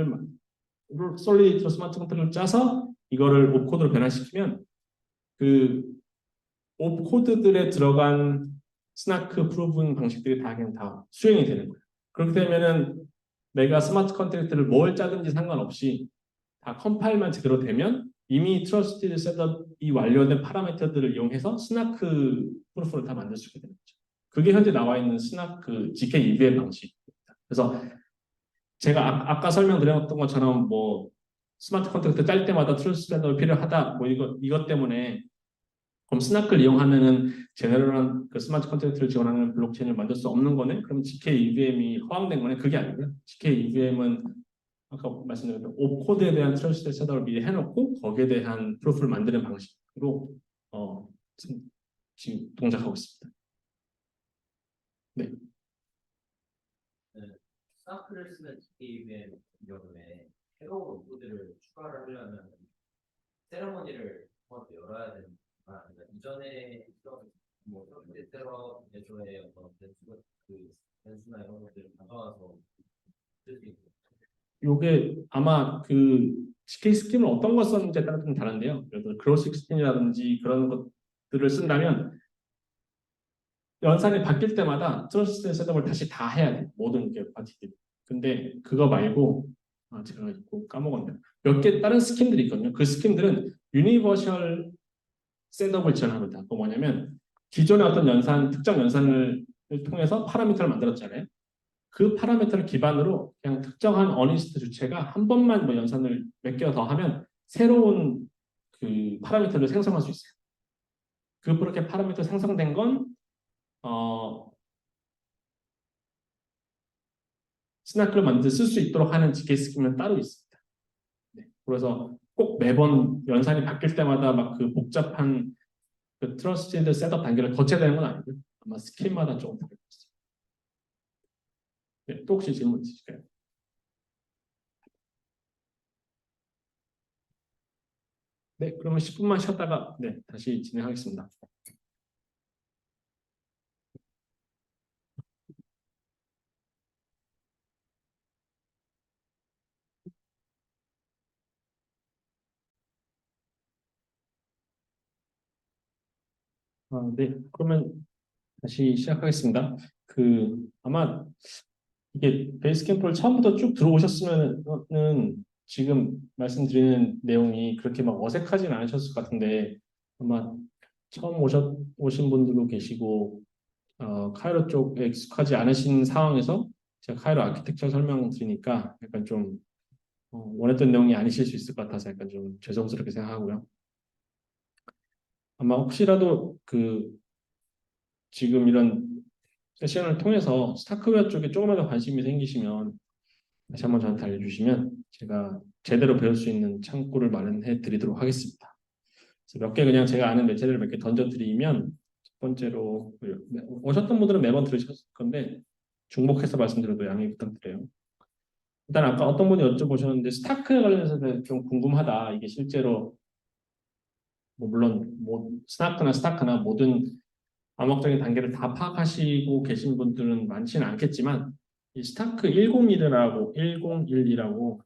스마트 컨트롤을 짜서 이거를 옵코드로 변환시키면 그 옵코드들에 들어간 스나크 프로분 방식들이 다 그냥 다 수행이 되는 거예요. 그렇게 되면은 내가 스마트 컨트랙트를 뭘 짜든지 상관없이 다 컴파일만 제대로 되면 이미 트러스티드 셋업이 완료된 파라미터들을 이용해서 스나크 프로프를 다 만들 수 있게 되는 거죠. 그게 현재 나와 있는 스나크 GK EVM 방식입니다. 그래서 제가 아까 설명드렸던 것처럼 뭐 스마트 컨트랙트 짤 때마다 트러스트 셋업이 필요하다 뭐 이것 때문에 그럼 스나크를 이용하면은 제너럴한 그 스마트 컨트랙트를 지원하는 블록체인을 만들 수 없는 거네? 그럼 GK EVM이 허황된 거네? 그게 아니고요. GK EVM은 아까 말씀드린 옵코드에 대한 트러스트 셋업을 미리 해놓고 거기에 대한 프로프를 만드는 방식으로 지금 동작하고 있습니다. 네. 스타크를 쓰는 GKVM 같은 경우에 새로운 옵코드를 추가를 하려면 세레머니를 한번 열어야 되는 거 아니면 이전에 있던 뭐 데스러 예전에 어떤 변수나 이런 것들을 가져와서 쓸 수 있고 요게 아마 그 GK 스킨을 어떤 거 썼는지에 따라 좀 다른데요. 그래서 그로스 스킨이라든지 그런 것들을 쓴다면 연산이 바뀔 때마다 트러스트 셋업을 다시 다 해야 돼. 모든 게 파티들이. 근데 그거 말고 제가 꼭 까먹었네요. 몇 개 다른 스킨들이 있거든요. 그 스킨들은 유니버셜 셋업을 지원합니다. 그 뭐냐면 기존의 어떤 특정 연산을 통해서 파라미터를 만들었잖아요. 그 파라미터를 기반으로 그냥 특정한 어니스트 주체가 한 번만 뭐 연산을 몇 개 더 하면 새로운 그 파라미터를 생성할 수 있어요. 그렇게 파라미터 생성된 건 스나크를 만들 쓸 수 있도록 하는 GK 스킨은 따로 있습니다. 네, 그래서 꼭 매번 연산이 바뀔 때마다 막 그 복잡한 그 트러스티드 셋업 단계를 거쳐야 되는 건 아니고요. 아마 스킨마다 조금 다를 것 같습니다. 네, 또 혹시 질문 있으실까요? 네, 그러면 10분만 쉬었다가 네, 다시 진행하겠습니다. 네, 그러면 다시 시작하겠습니다. 아마 이게 베이스캠프를 처음부터 쭉 들어오셨으면은 지금 말씀드리는 내용이 그렇게 막 어색하진 않으셨을 것 같은데 아마 처음 오신 분들도 계시고 카이로 쪽에 익숙하지 않으신 상황에서 제가 카이로 아키텍처 설명드리니까 약간 좀 원했던 내용이 아니실 수 있을 것 같아서 약간 좀 죄송스럽게 생각하고요. 아마 혹시라도 지금 이런 세션을 통해서 스타크웨어 쪽에 조금이라도 관심이 생기시면 다시 한번 저한테 알려주시면 제가 제대로 배울 수 있는 창구를 마련해 드리도록 하겠습니다. 몇 개 그냥 제가 아는 매체를 몇 개 던져드리면 첫 번째로 오셨던 분들은 매번 들으셨을 건데 중복해서 말씀드려도 양해 부탁드려요. 일단 아까 어떤 분이 여쭤보셨는데 스타크에 관련해서 좀 궁금하다. 이게 실제로 뭐 물론 뭐 스타크나 모든 암호학적인 단계를 다 파악하시고 계신 분들은 많지는 않겠지만 이 스타크 101이라고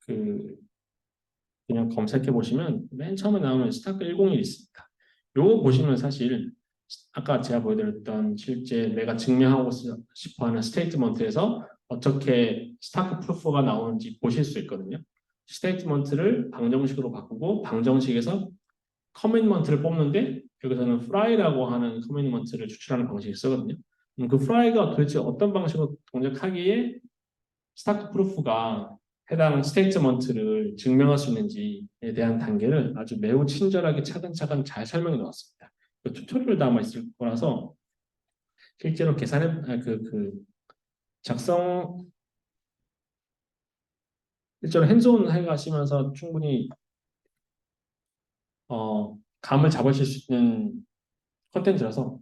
그 그냥 검색해 보시면 맨 처음에 나오는 스타크 101이 있습니다. 요거 보시면 사실 아까 제가 보여드렸던 실제 내가 증명하고 싶어하는 스테이트먼트에서 어떻게 스타크 프루프가 나오는지 보실 수 있거든요. 스테이트먼트를 방정식으로 바꾸고 방정식에서 커미트먼트를 뽑는데 여기서는 fry라고 하는 커미트먼트를 추출하는 방식을 쓰거든요. 그 fry가 도대체 어떤 방식으로 동작하기에 스타크 프루프가 해당 스테이트먼트를 증명할 수 있는지에 대한 단계를 아주 매우 친절하게 차근차근 잘 설명해 놓았습니다. 그 튜토리얼 담아 있을 거라서 실제로 작성 실제로 핸즈온 해가시면서 충분히 감을 잡으실 수 있는 컨텐츠라서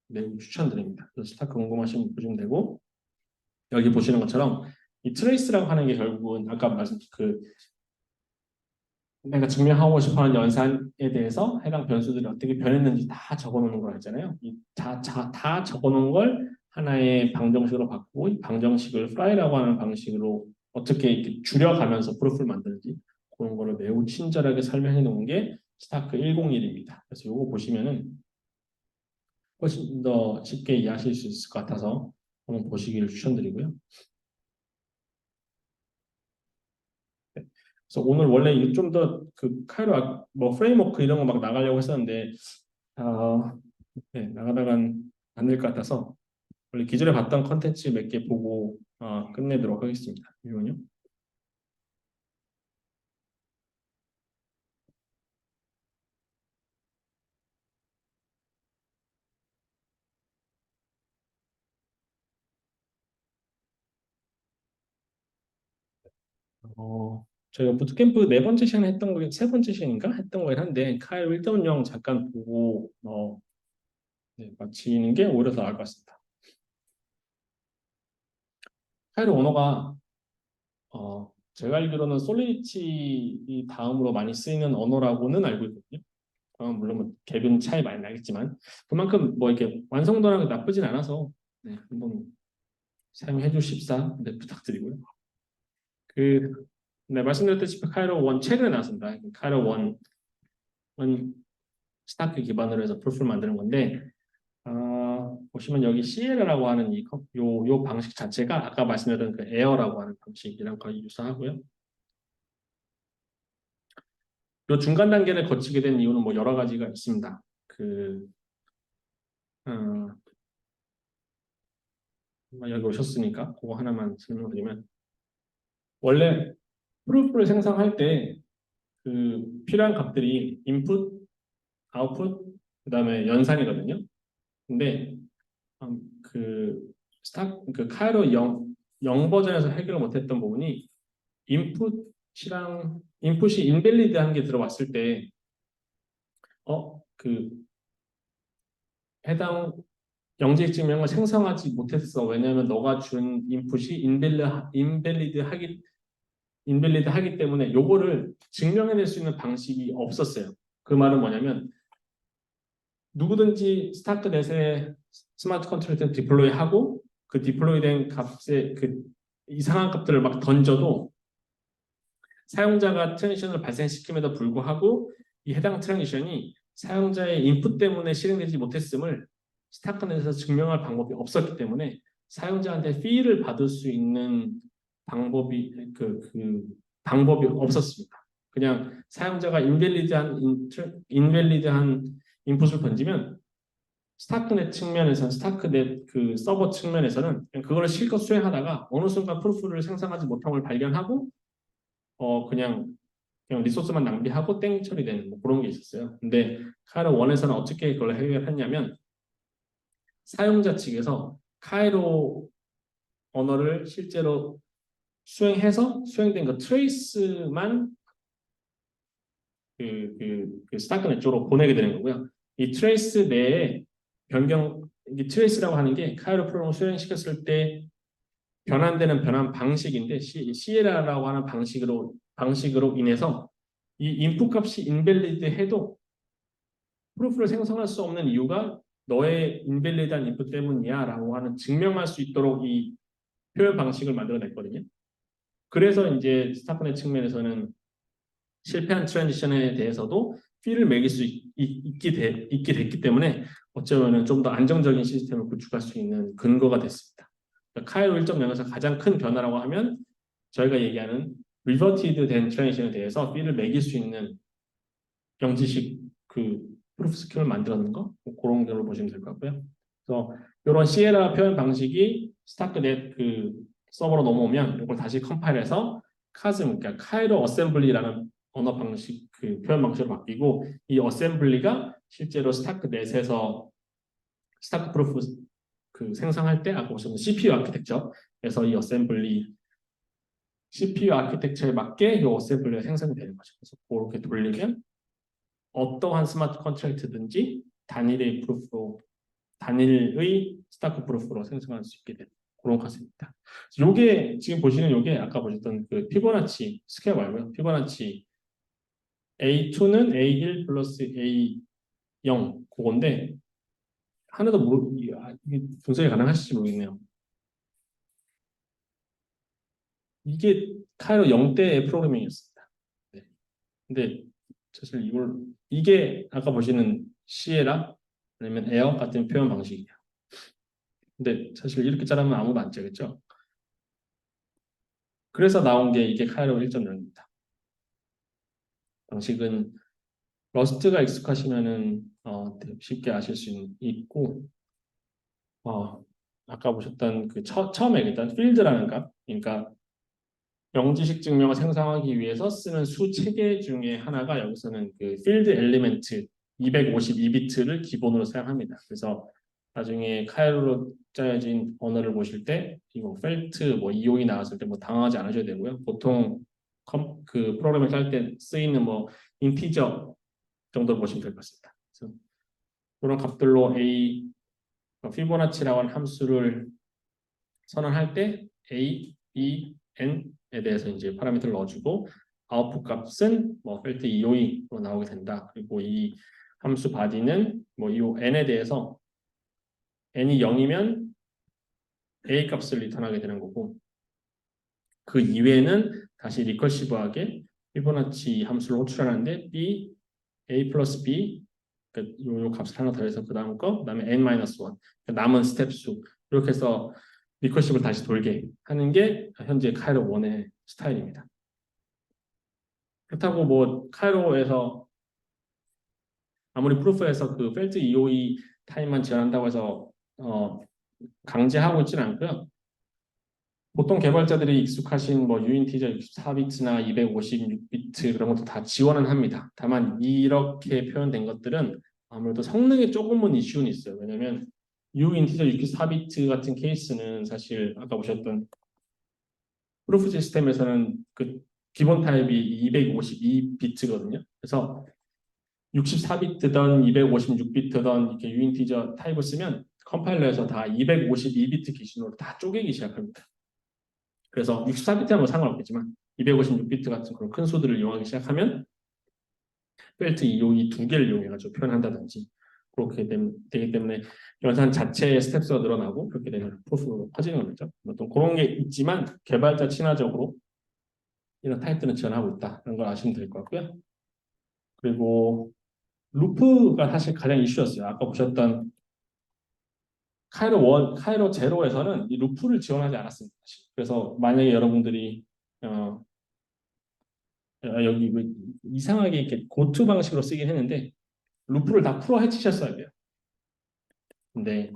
매우 추천드립니다. 그래서 스타크 궁금하시면 보시면 되고 여기 보시는 것처럼 이 트레이스라고 하는 게 결국은 아까 말씀 내가 증명하고 싶어하는 연산에 대해서 해당 변수들이 어떻게 변했는지 다 적어놓는 거 있잖아요. 다 적어놓은 걸 하나의 방정식으로 바꾸고 이 방정식을 fry라고 하는 방식으로 어떻게 이렇게 줄여가면서 프로필을 만드는지 그런 거를 매우 친절하게 설명해 놓은 게 스타크 101입니다. 그래서 이거 보시면은 훨씬 더 쉽게 이해하실 수 있을 것 같아서 한번 보시기를 추천드리고요. 그래서 오늘 원래 좀 더 그 카이로 뭐 프레임워크 이런 거 막 나가려고 했었는데 나가다간 안 될 것 같아서 원래 기존에 봤던 컨텐츠 몇 개 보고 끝내도록 하겠습니다. 이건요. 저희가 부트캠프 네 번째 시간에 했던 거, 세 번째 시간인가 했던 거긴 한데 카이로 1.0 잠깐 보고 마치는 게 오히려 더 나을 것 같습니다. 카이로 언어가 제가 알기로는 솔리디티 다음으로 많이 쓰이는 언어라고는 알고 있거든요. 물론 뭐 갭은 차이 많이 나겠지만 그만큼 뭐 이렇게 완성도랑 나쁘진 않아서 한번 사용해 주십사 부탁드리고요. 말씀드렸다시피 카이로 1 최근에 나왔습니다. 카이로 1은 스타크 기반으로 해서 프로필 만드는 건데 보시면 여기 CL라고 하는 요 방식 자체가 아까 말씀드렸던 그 에어라고 하는 방식이랑 거의 유사하고요. 요 중간 단계를 거치게 된 이유는 뭐 여러 가지가 있습니다. 여기 오셨으니까 그거 하나만 설명드리면 원래 프루프를 생성할 때 필요한 값들이 인풋, 아웃풋, 그다음에 연산이거든요. 근데 카이로 0 버전에서 해결을 못했던 부분이 인풋이 인밸리드한 게 들어왔을 때 해당 영지익 증명을 생성하지 못했어. 왜냐하면 너가 준 인풋이 인밸리드 하기 때문에 요거를 증명해낼 수 있는 방식이 없었어요. 그 말은 뭐냐면 누구든지 스타크넷에 스마트 컨트롤을 디플로이 하고 그 디플로이된 값에 그 이상한 값들을 막 던져도 사용자가 트랜지션을 발생시킴에도 불구하고 이 해당 트랜지션이 사용자의 인풋 때문에 실행되지 못했음을 스타크넷에서 증명할 방법이 없었기 때문에 사용자한테 피를 받을 수 있는 방법이 방법이 없었습니다. 그냥 사용자가 인밸리드한 인풋을 던지면 스타크넷 서버 측면에서는 그걸 실컷 수행하다가 어느 순간 프루프를 생성하지 못한 걸 발견하고 그냥 리소스만 낭비하고 땡 처리되는 뭐 그런 게 있었어요. 근데 카이로 1에서는 어떻게 그걸 해결했냐면 사용자 측에서 카이로 언어를 실제로 수행해서 수행된 그 트레이스만 스타크넷 쪽으로 보내게 되는 거고요. 이 트레이스 내에 이 트레이스라고 하는 게 카이로 프로그램을 수행시켰을 때 변환되는 변환 방식인데 시에라라고 하는 방식으로 인해서 이 인풋 값이 인밸리드 해도 프루프를 생성할 수 없는 이유가 너의 인밸리드한 인풋 때문이야라고 하는 증명할 수 있도록 이 표현 방식을 만들어냈거든요. 그래서 이제 스타크넷 측면에서는 실패한 트랜지션에 대해서도 피를 매길 수 있게 됐기 때문에 어쩌면 좀 더 안정적인 시스템을 구축할 수 있는 근거가 됐습니다. 그러니까 카이로 1.0에서 가장 큰 변화라고 하면 저희가 얘기하는 리버티드 된 트랜지션에 대해서 피를 매길 수 있는 영지식 그 프루프 스킴을 만들었는 거 그런 걸로 보시면 될 것 같고요. 그래서 이런 시에라 표현 방식이 스타크넷 그 서버로 넘어오면 이걸 다시 컴파일해서 카즘, 그러니까 카이로 어셈블리라는 언어 방식, 그 표현 방식으로 바뀌고 이 어셈블리가 실제로 스타크넷에서 스타크 프루프 그 생성할 때 아까 보셨던 CPU 아키텍처에서 이 어셈블리 CPU 아키텍처에 맞게 이 어셈블리가 생성이 되는 거죠. 그래서 그렇게 돌리면 어떠한 스마트 컨트랙트든지 단일의 스타크 프루프로 생성할 수 있게 되는 그런 컨셉입니다. 요게 지금 보시는 요게 아까 보셨던 그 피보나치 스퀘어 말고요. 피보나치 A2는 A1 플러스 A0 그건데 하나도 이게 분석이 가능하실지 모르겠네요. 이게 카이로 0대의 프로그래밍이었습니다. 네. 근데 사실 이게 아까 보시는 시에라 아니면 에어 같은 표현 방식이에요. 근데 사실 이렇게 자르면 아무도 안 짜겠죠. 그래서 나온 게 이게 카이로 1.0입니다. 방식은 러스트가 익숙하시면은 쉽게 아실 수 있고 아까 보셨던 그 처음에 일단 필드라는 값, 그러니까 영지식 증명을 생성하기 위해서 쓰는 수 체계 중에 하나가 여기서는 그 필드 엘리멘트 252비트를 기본으로 사용합니다. 그래서 나중에 카이로로 짜여진 언어를 보실 때 이거 펠트 뭐 이용이 나왔을 때 뭐 당황하지 않으셔야 되고요. 보통 그 프로그램을 짤 때 쓰이는 뭐 인티저 정도로 보시면 될 것 같습니다. 그래서 그런 값들로 피보나치라고 하는 함수를 선언할 때 A, B, N에 대해서 이제 파라미터를 넣어주고 아웃풋 값은 뭐 펠트 EOE로 나오게 된다. 그리고 이 함수 바디는 뭐 이 N에 대해서 N이 0이면 A 값을 리턴하게 되는 거고 그 이외에는 다시 리커시브하게 피보나치 함수를 호출하는데 B, A 플러스 B 요 값을 하나 더해서 그 다음 거, 그 다음에 N-1 남은 스텝 수 이렇게 해서 리커시브를 다시 돌게 하는 게 현재 카이로 1의 스타일입니다. 그렇다고 뭐 카이로에서 아무리 프루프에서 그 펠트 EOE 타임만 지원한다고 해서 강제하고 있지는 않고요. 보통 개발자들이 익숙하신 뭐 유인티저 64비트나 256비트 그런 것도 다 지원은 합니다. 다만 이렇게 표현된 것들은 아무래도 성능에 조금은 이슈는 있어요. 왜냐하면 유인티저 64비트 같은 케이스는 사실 아까 보셨던 프루프 시스템에서는 그 기본 타입이 252비트거든요. 그래서 64비트든 256비트든 이렇게 유인티저 타입을 쓰면 컴파일러에서 다 252비트 기준으로 다 쪼개기 시작합니다. 그래서 64비트하면 상관없겠지만 256비트 같은 그런 큰 수들을 이용하기 시작하면 펠트 EOE 두 개를 이용해가지고 표현한다든지 그렇게 되기 때문에 연산 자체의 스텝수가 늘어나고 그렇게 되면 프로프로 커지는 거죠. 어떤 그런 게 있지만 개발자 친화적으로 이런 타입들은 지원하고 있다. 이런 걸 아시면 될 것 같고요. 그리고 루프가 사실 가장 이슈였어요. 아까 보셨던 카이로 제로에서는 이 루프를 지원하지 않았습니다. 그래서 만약에 여러분들이 여기 이상하게 이렇게 고투 방식으로 쓰긴 했는데 루프를 다 풀어 헤치셨어야 돼요. 근데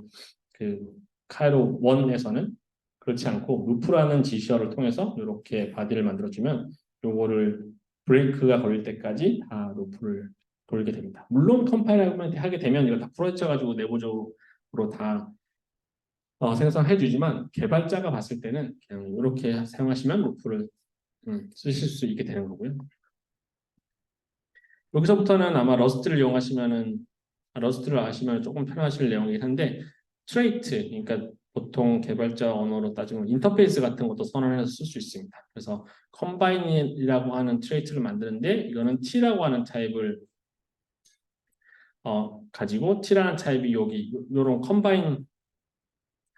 그 카이로 1에서는 그렇지 않고 루프라는 지시어를 통해서 이렇게 바디를 만들어주면 요거를 브레이크가 걸릴 때까지 다 루프를 돌게 됩니다. 물론 컴파일하게 되면 이거 다 풀어 헤쳐가지고 내부적으로 다 생성해주지만 개발자가 봤을 때는 그냥 이렇게 사용하시면 루프를 쓰실 수 있게 되는 거고요. 여기서부터는 아마 러스트를 아시면 조금 편하실 내용이긴 한데 트레이트, 그러니까 보통 개발자 언어로 따지면 인터페이스 같은 것도 선언해서 쓸 수 있습니다. 그래서 컴바인이라고 하는 트레이트를 만드는데 이거는 T라고 하는 타입을 가지고 T라는 타입이 여기 이런 컴바인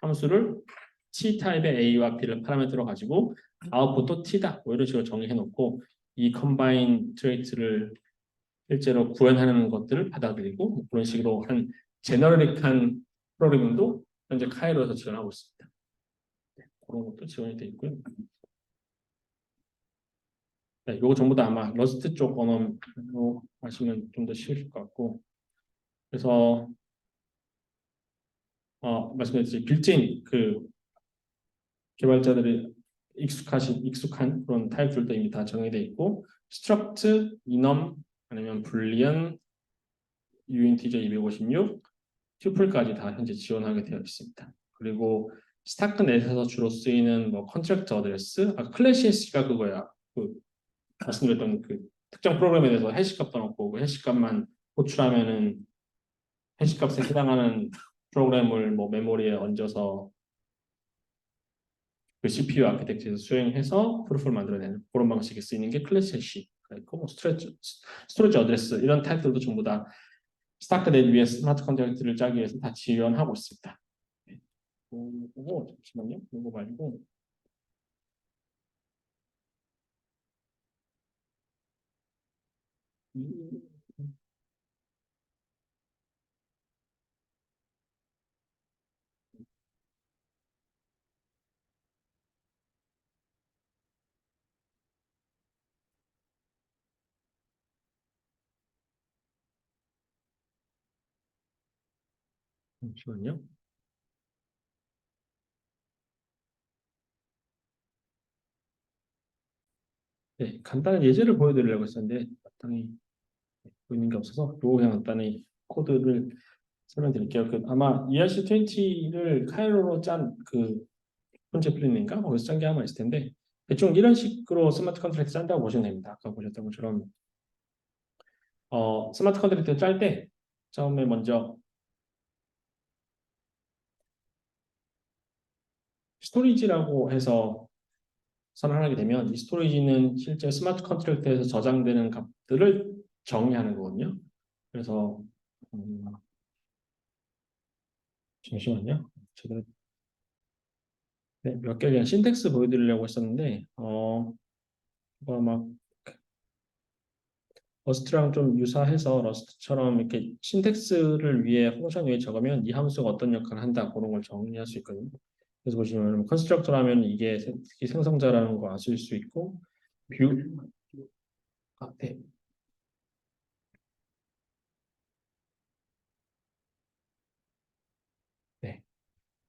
함수를 T 타입의 A와 B를 파라미터로 가지고 아웃풋도 T다. 뭐 이런 식으로 정의해 놓고 이 컴바인 트레이트를 실제로 구현하는 것들을 받아들이고 뭐 그런 식으로 한 제너릭한 프로그래밍도 현재 카이로에서 지원하고 있습니다. 네, 그런 것도 지원이 되어 있고요. 네, 이거 전부 다 아마 러스트 쪽 언어로 하시면 좀 더 쉬우실 것 같고 그래서 말씀드렸듯이 빌트인 그 개발자들이 익숙한 그런 타입들도 이미 다 정의되어 있고 struct, enum 아니면 boolean, uinteger 256, 튜플까지 다 현재 지원하게 되어 있습니다. 그리고 스타크넷에서 주로 쓰이는 뭐 컨트랙트 어드레스, 클래시가 그거야. 그 말씀드렸던 그 특정 프로그램에 대해서 해시값도 넣고 그 해시값만 호출하면은 해시값에 해당하는 프로그램을 뭐 메모리에 얹어서 그 CPU 아키텍처에서 수행해서 프루프를 만들어내는 그런 방식이 쓰이는 게 클래시 해시가 있고 뭐 스토리지 어드레스 이런 타입들도 전부 다 스타크넷 위에 스마트 컨트랙트를 짜기 위해서 다 지원하고 있습니다. 네. 그거 잠시만요. 이거 말고 잠시만요. 네, 간단한 예제를 보여드리려고 했었는데 마땅히 보이는 게 없어서 요거 그냥 간단히 코드를 설명드릴게요. 아마 ERC20를 카이로로 짠 그 현재 플랜인가 거기서 짠 게 아마 있을 텐데 대충 이런 식으로 스마트 컨트랙트 짠다고 보시면 됩니다. 아까 보셨던 것처럼 스마트 컨트랙트 짤 때 처음에 먼저 스토리지라고 해서 선언하게 되면 이 스토리지는 실제 스마트 컨트랙트에서 저장되는 값들을 정의하는 거거든요. 그래서 잠시만요. 제가 네, 몇 개 그냥 신텍스 보여드리려고 했었는데 이거 막 러스트랑 좀 유사해서 러스트처럼 이렇게 신텍스를 위해 펑션 위에 적으면 이 함수가 어떤 역할을 한다 그런 걸 정리할 수 있거든요. 그래서 보시면 컨스트럭터라면 이게 특히 생성자라는 거 아실 수 있고 뷰 네. 네.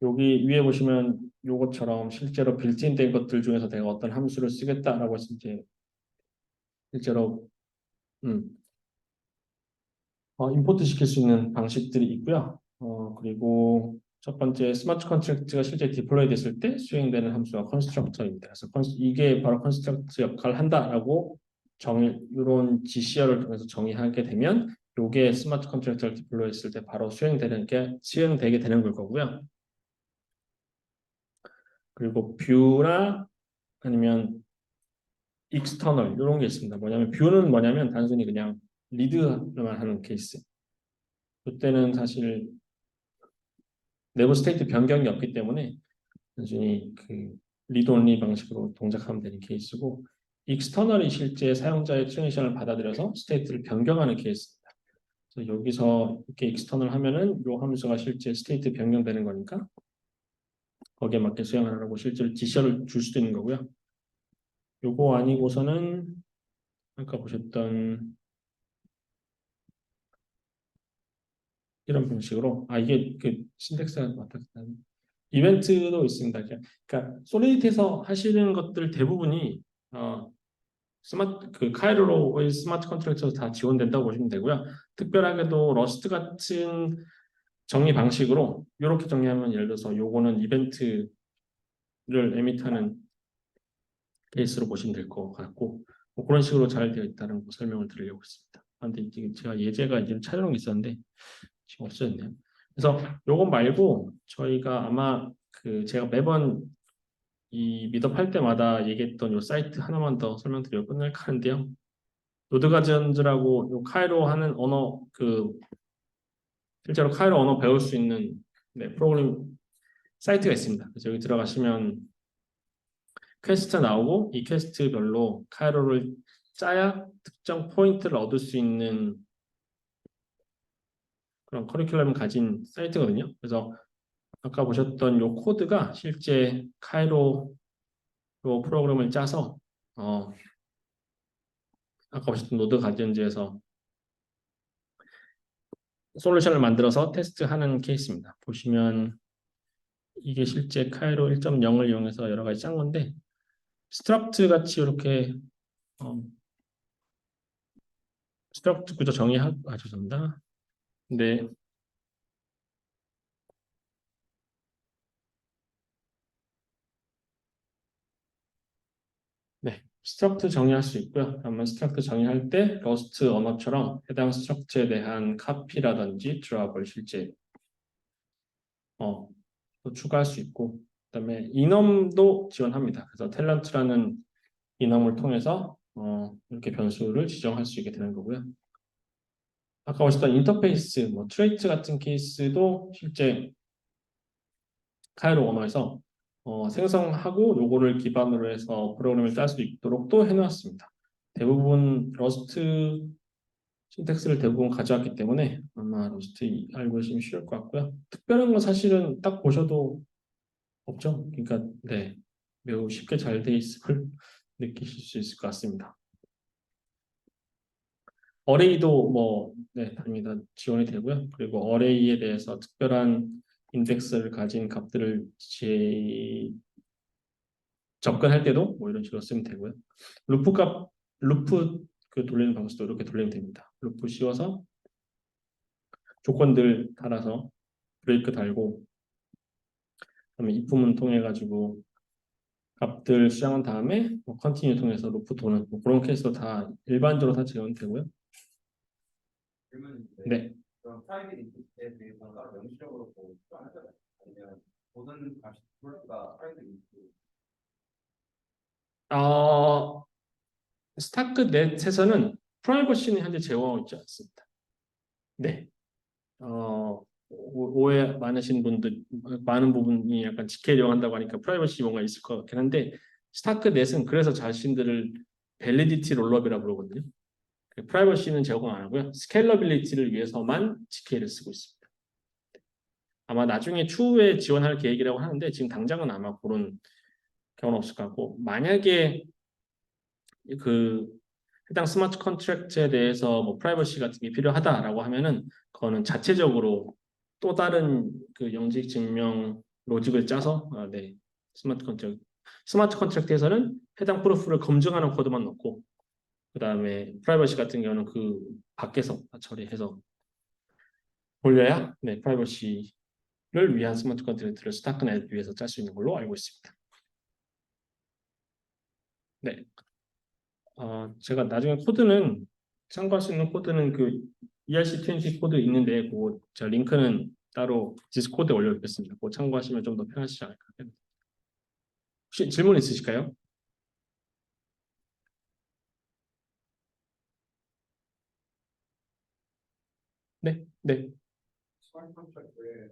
여기 위에 보시면 요것처럼 실제로 빌트인된 것들 중에서 내가 어떤 함수를 쓰겠다라고 했을 때 실제로 음, 임포트 시킬 수 있는 방식들이 있고요. 그리고 첫 번째 스마트 컨트랙트가 실제 디플로이 됐을 때 수행되는 함수가 컨스트럭터입니다. 그래서 이게 바로 컨스트럭터 역할을 한다라고 이런 GCR을 통해서 정의하게 되면 이게 스마트 컨트랙터를 디플로이 했을 때 바로 수행되게 되는 걸 거고요. 그리고 뷰나 아니면 익스터널 이런 게 있습니다. 뷰는 뭐냐면 단순히 그냥 리드만 하는 케이스. 이때는 사실 내부 스테이트 변경이 없기 때문에 단순히 그 리드 온리 방식으로 동작하면 되는 케이스고 익스터널이 실제 사용자의 트랜지션을 받아들여서 스테이트를 변경하는 케이스입니다. 그래서 여기서 이렇게 익스터널 하면은 이 함수가 실제 스테이트 변경되는 거니까 거기에 맞게 수행하라고 실제로 지시를 줄 수도 있는 거고요. 요거 아니고서는 아까 보셨던 이런 방식으로 이게 그 신텍스가 맞다. 이벤트도 있습니다. 그러니까 솔리디티에서 하시는 것들 대부분이 그 카이로의 스마트 컨트랙터에서 다 지원된다고 보시면 되고요. 특별하게도 러스트 같은 정의 방식으로 이렇게 정리하면 예를 들어서 요거는 이벤트를 에밋하는 케이스로 보시면 될 것 같고 뭐 그런 식으로 잘 되어 있다는 거 설명을 드리려고 했습니다. 근데 이게 제가 예제가 이제 촬영이 있었는데 지금 없어졌네요. 그래서 요거 말고 저희가 아마 제가 매번 이 미드업 할 때마다 얘기했던 요 사이트 하나만 더 설명드리고 끝낼까 하는데요. 노드가디언즈라고 요 카이로 하는 언어 실제로 카이로 언어 배울 수 있는 프로그램 사이트가 있습니다. 그래서 여기 들어가시면 퀘스트 나오고 이 퀘스트별로 카이로를 짜야 특정 포인트를 얻을 수 있는 그런 커리큘럼을 가진 사이트거든요. 그래서 아까 보셨던 요 코드가 실제 카이로 요 프로그램을 짜서 아까 보셨던 노드 가디언즈에서 솔루션을 만들어서 테스트하는 케이스입니다. 보시면 이게 실제 카이로 1.0을 이용해서 여러 가지 짠 건데 스트럭트 같이 이렇게 스트럭트 구조 정의하고 죄송합니다. 네. 네, 스트럭트 정의할 수 있고요. 그러면 스트럭트 정의할 때 러스트 언어처럼 해당 스트럭트에 대한 카피라든지 드랍을 실제 또 추가할 수 있고, 그다음에 이넘도 지원합니다. 그래서 탤런트라는 이넘을 통해서 이렇게 변수를 지정할 수 있게 되는 거고요. 아까 보셨던 인터페이스, 트레이트 같은 케이스도 실제 카이로 언어에서 생성하고 요거를 기반으로 해서 프로그램을 짤 수 있도록 또 해놨습니다. 대부분 러스트 신텍스를 대부분 가져왔기 때문에 아마 러스트 알고 계시면 쉬울 것 같고요. 특별한 건 사실은 딱 보셔도 없죠. 그러니까 네, 매우 쉽게 잘 돼 있음을 느끼실 수 있을 것 같습니다. 어레이도 답니다. 지원이 되고요. 그리고 어레이에 대해서 특별한 인덱스를 가진 값들을 접근할 때도 이런 식으로 쓰면 되고요. 루프 돌리는 방식도 이렇게 돌리면 됩니다. 루프 씌워서 조건들 달아서 브레이크 달고 그다음에 if문 통해 가지고 값들 수정한 다음에 컨티뉴 통해서 루프 도는 그런 케이스도 다 일반적으로 다 지원되고요. 그러면 네. 그럼 프라이빗 인풋에 대해서는 따로 명시적으로 필요하잖아요. 아니면 모든 값이 디폴트가 프라이빗 인풋. 스타크넷에서는 프라이버시는 현재 제공하고 있지 않습니다. 네. 오해 많으신 분들, 많은 부분이 약간 지키려고 한다고 하니까 프라이버시 뭔가 있을 것 같긴 한데, 스타크넷은 그래서 자신들을 밸리디티 롤업이라고 부르거든요. 프라이버시는 제공 안 하고요. 스케일러빌리티를 위해서만 GK를 쓰고 있습니다. 아마 나중에 추후에 지원할 계획이라고 하는데, 지금 당장은 아마 그런 경우는 없을 것 같고, 만약에 해당 스마트 컨트랙트에 대해서 프라이버시 같은 게 필요하다라고 하면은 그거는 자체적으로 또 다른 영직 증명 로직을 짜서 스마트 컨트랙트에서는 해당 프루프를 검증하는 코드만 넣고 그다음에 프라이버시 같은 경우는 그 밖에서 처리해서 올려야 프라이버시를 위한 스마트 컨트랙트를 스타크넷 위해서 짤 수 있는 걸로 알고 있습니다. 네. 제가 나중에 코드는 참고할 수 있는 코드는 ERC20 코드 있는데 제가 링크는 따로 디스코드에 올려놓겠습니다. 그거 참고하시면 좀 더 편하시지 않을까. 혹시 질문 있으실까요? 네, 네. 스마트 컨트랙트에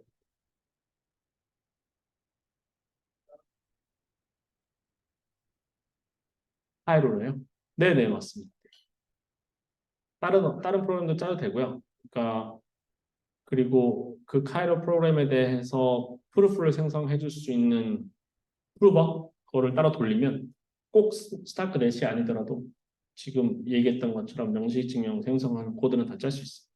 하이로로요? 네, 네, 맞습니다. 다른 프로그램도 짜도 되고요. 그러니까 그리고 그 카이로 프로그램에 대해서 프루프를 생성해 줄 수 있는 프루버 그거를 따로 돌리면 꼭 스타크넷이 아니더라도 지금 얘기했던 것처럼 명시 증명 생성하는 코드는 다 짤 수 있습니다.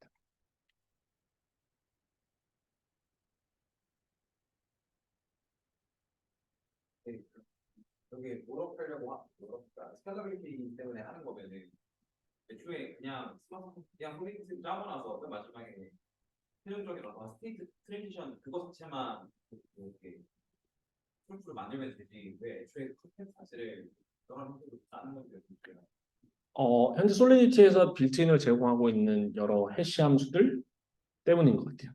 여기 노력하려고 스케일러빌리티 때문에 하는 거면은 애초에 그냥 그냥 프로젝트 짜고 나서 맨 마지막에 최종적인 어떤 스테이트 트랜지션 그거 자체만 이렇게 프로젝트를 만들면 되지 왜 애초에 컨텐츠 자체를 여러 형태로 짜는 건지 현재 솔리디티에서 빌트인을 제공하고 있는 여러 해시 함수들 때문인 것 같아요.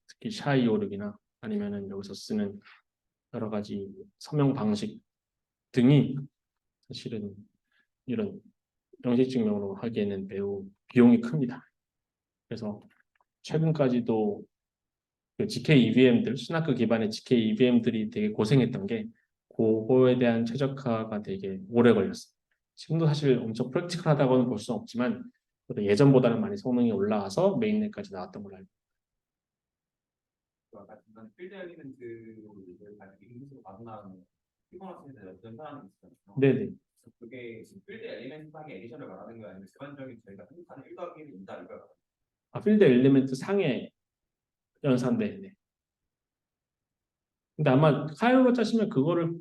특히 샤이오르기나 아니면은 여기서 쓰는 여러 가지 서명 방식 등이 사실은 이런 영식 증명으로 하기에는 매우 비용이 큽니다. 그래서 최근까지도 그 GK EVM들, 스나크 기반의 GK EVM들이 되게 고생했던 게 그거에 대한 최적화가 되게 오래 걸렸어요. 지금도 사실 엄청 프랙티컬하다고는 볼 수는 없지만 그래도 예전보다는 많이 성능이 올라와서 메인넷까지 나왔던 걸로 알고 아까 중간에 필드 엘리멘트를 가지고 인수로 마구나가는 피보나치에서 연산하는 게 있었잖아요. 네네. 그게 지금 필드 엘리멘트 상의 에디션을 말하는 거예요? 아니면 일반적인 저희가 생각하는 1 더하기 1이 있다 이거요? 아, 필드 엘리멘트 상의 연산대. 네. 근데 아마 카일로 짜시면 그거를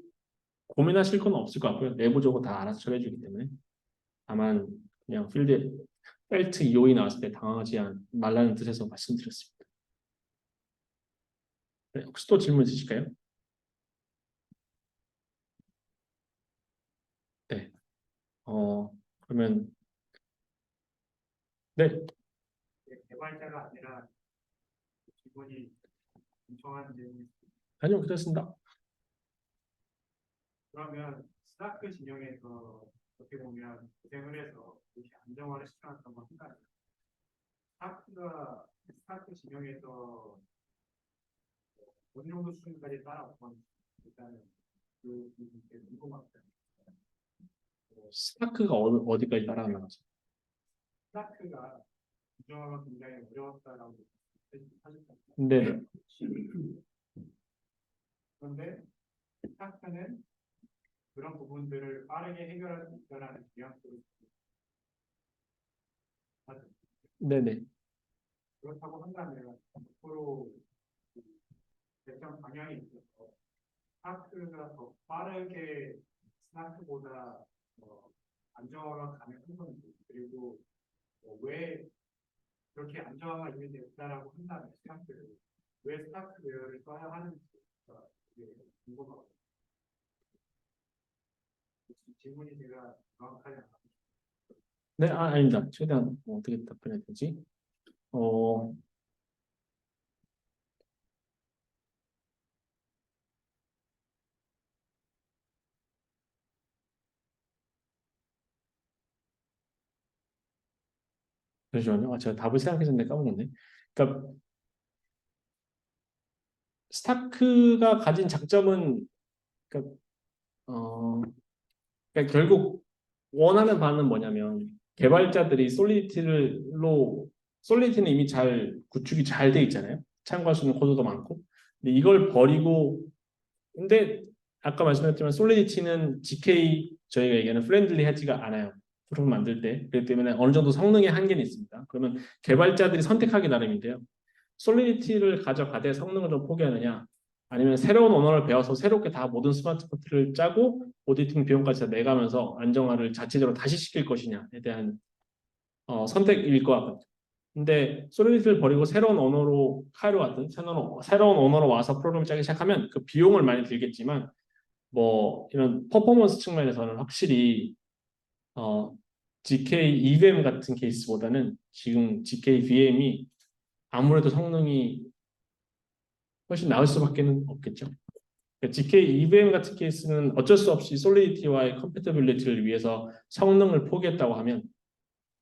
고민하실 건 없을 것 같고요. 내부적으로 다 알아서 처리해주기 때문에. 다만 그냥 필드 펠트 EOE 나왔을 때 당황하지 말라는 뜻에서 말씀드렸습니다. 네, 혹시 또 질문 있으실까요? 네. 그러면 네. 개발자가 아니라 기본이 정한 내용이 아니요, 그렇습니다. 그러면 스타크 진영에서 어떻게 보면 고생을 해서 이렇게 안정화를 시켜놨던 건 한가지. 스타크 진영에서 어느 정도 수준까지 따라왔건 일단은 그 부분이 궁금합니다. 스타크가 어디까지 따라가나가죠? 스타크가 안정화가 굉장히 어려웠다라고 하셨잖아요. 네. 그런데 스타크는 그런 부분들을 빠르게 해결할 수 있다는 뉘앙스를 하죠. 네네. 그렇다고 한다면 앞으로 결정 방향이 있어서 스타크가 더 빠르게 스타크보다 안정화가 가능한 건지 그리고 왜 그렇게 안정화가 이미 됐다라고 한다면 스타크를 왜 스타크웨어를 써야 하는지가 되게 궁금하거든요. 질문이 제가 정확하지 않아요. 네, 아닙니다. 최대한 어떻게 답변해야 되지? 어, 잠시만요. 제가 답을 생각했는데 까먹었네. 그러니까 스타크가 가진 장점은 그러니까, 그러니까 결국 원하는 바는 뭐냐면 개발자들이 솔리디티는 이미 잘 구축이 잘 돼 있잖아요. 참고할 수 있는 코드도 많고. 근데 이걸 버리고 근데 아까 말씀드렸지만 솔리디티는 GK 저희가 얘기하는 프렌들리하지가 않아요. 프로그램 만들 때. 그렇기 때문에 어느 정도 성능의 한계는 있습니다. 그러면 개발자들이 선택하기 나름인데요. 솔리디티를 가져가되 성능을 좀 포기하느냐 아니면 새로운 언어를 배워서 새롭게 다 모든 스마트 컨트롤을 짜고 오디팅 비용까지 다 내가면서 안정화를 자체적으로 다시 시킬 것이냐에 대한 선택일 것 같거든요. 근데 솔리디티를 버리고 새로운 언어로 카이로 같은 새로운 언어로 와서 프로그램을 짜기 시작하면 그 비용을 많이 들겠지만 뭐 이런 퍼포먼스 측면에서는 확실히 GK EVM 같은 케이스보다는 지금 GK VM이 아무래도 성능이 훨씬 나을 수밖에는 없겠죠. 그러니까 GK EVM 같은 케이스는 어쩔 수 없이 솔리디티와의 컴패티빌리티를 위해서 성능을 포기했다고 하면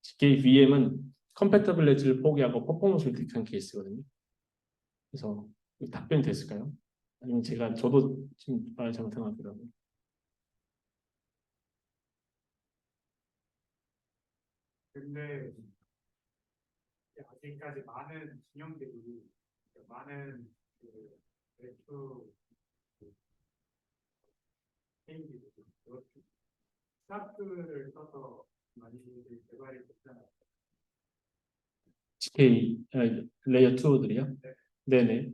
GK VM은 컴패티빌리티를 포기하고 퍼포먼스를 택한 케이스거든요. 그래서 답변이 됐을까요? 아니면 저도 지금 말 잘못한 것 같기도 하고. 근데 아직까지 많은 진영들이 많은 그 외투 페이지들 스타트를 써서 많이 개발이 됐잖아요. GK 레이어 2들이요? 네네.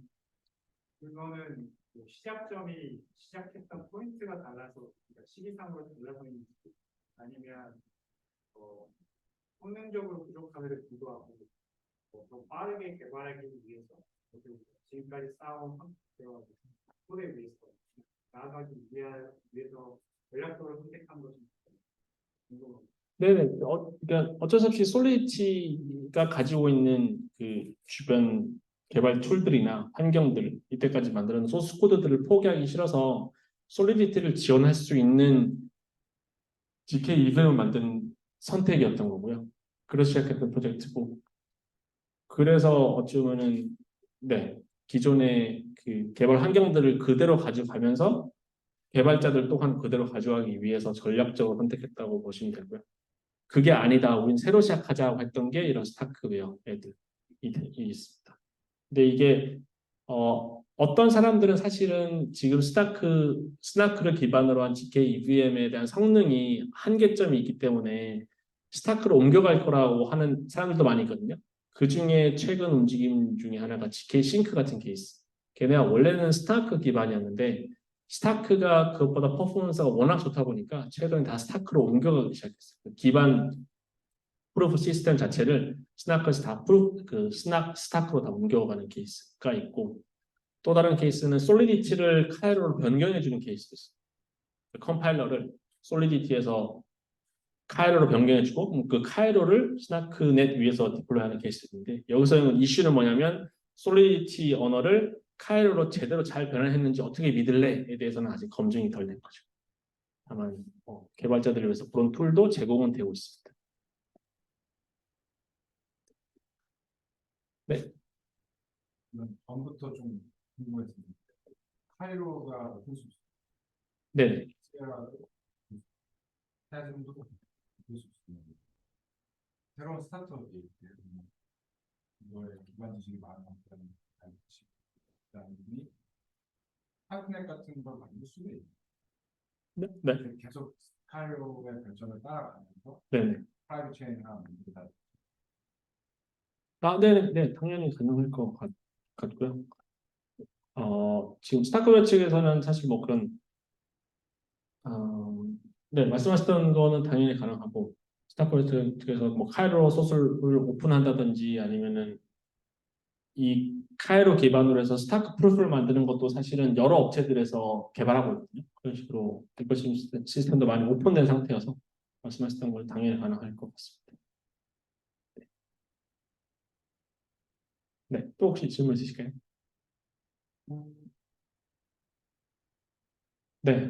그거는 뭐 시작했던 포인트가 달라서 그러니까 시기상으로 달라서 있는지 아니면 성능적으로 부족함에도 불구하고 더 빠르게 개발하기 위해서 지금까지 쌓아온 코드에 위해서 나아가기 위해서 전략적으로 선택한 것이 궁금합니다. 네네. 그러니까 어쩔 수 없이 솔리디티가 가지고 있는 그 주변 개발 툴들이나 환경들, 이때까지 만들어 놓은 소스 코드들을 포기하기 싫어서 솔리디티를 지원할 수 있는 GK 이벤을 만든 선택이었던 거고요. 그래서 시작했던 프로젝트고, 그래서 어찌 보면은 네, 기존의 그 개발 환경들을 그대로 가져가면서 개발자들 또한 그대로 가져가기 위해서 전략적으로 선택했다고 보시면 되고요. 그게 아니다, 우린 새로 시작하자고 했던 게 이런 스타크웨어 애들이 있습니다. 근데 이게 어떤 사람들은 사실은 지금 스나크를 기반으로 한 GK EVM에 대한 성능이 한계점이 있기 때문에 스타크로 옮겨갈 거라고 하는 사람들도 많이 있거든요. 그 중에 최근 움직임 중에 하나가 GK 싱크 같은 케이스. 걔네가 원래는 스타크 기반이었는데 스타크가 그것보다 퍼포먼스가 워낙 좋다 보니까 최근에 다 스타크로 옮겨가기 시작했어요. 기반 프루프 시스템 자체를 스나크에서 다 스타크로 다 옮겨가는 케이스가 있고, 또 다른 케이스는 솔리디티를 카이로로 변경해주는 케이스도 있어요. 컴파일러를 솔리디티에서 카이로로 변경해주고 그 카이로를 스나크넷 위에서 디플로이하는 케이스인데, 여기서 이슈는 뭐냐면 솔리디티 언어를 카이로로 제대로 잘 변환했는지 어떻게 믿을래에 대해서는 아직 검증이 덜 된 거죠. 다만 개발자들을 위해서 그런 툴도 제공은 되고 있습니다. 네, 이건 전부터 좀 궁금했습니다. 카이로가 어떤 수 네네. 있어요? 사진도 어떤 수 있어요? 새로운 스타트업이 이거에 기반 지식이 많은 사람이 파트넷 같은 걸 만들 수도 있고 네, 네, 계속 카이로의 발전을 따라가면서 네네. 프라이빗 체인을 하나 만들다. 네, 네, 당연히 가능할 것 같고요. 지금 스타크웨어 측에서는 사실 뭐 그런, 네, 말씀하셨던 거는 당연히 가능하고, 스타크웨어 측에서 뭐 카이로 소스를 오픈한다든지 아니면은 이 카이로 기반으로 해서 스타크 프루프를 만드는 것도 사실은 여러 업체들에서 개발하고 있거든요. 그런 식으로 데이터 시스템도 많이 오픈된 상태여서 말씀하셨던 걸 당연히 가능할 것 같습니다. 네, 또 혹시 질문 있으실까요? 네,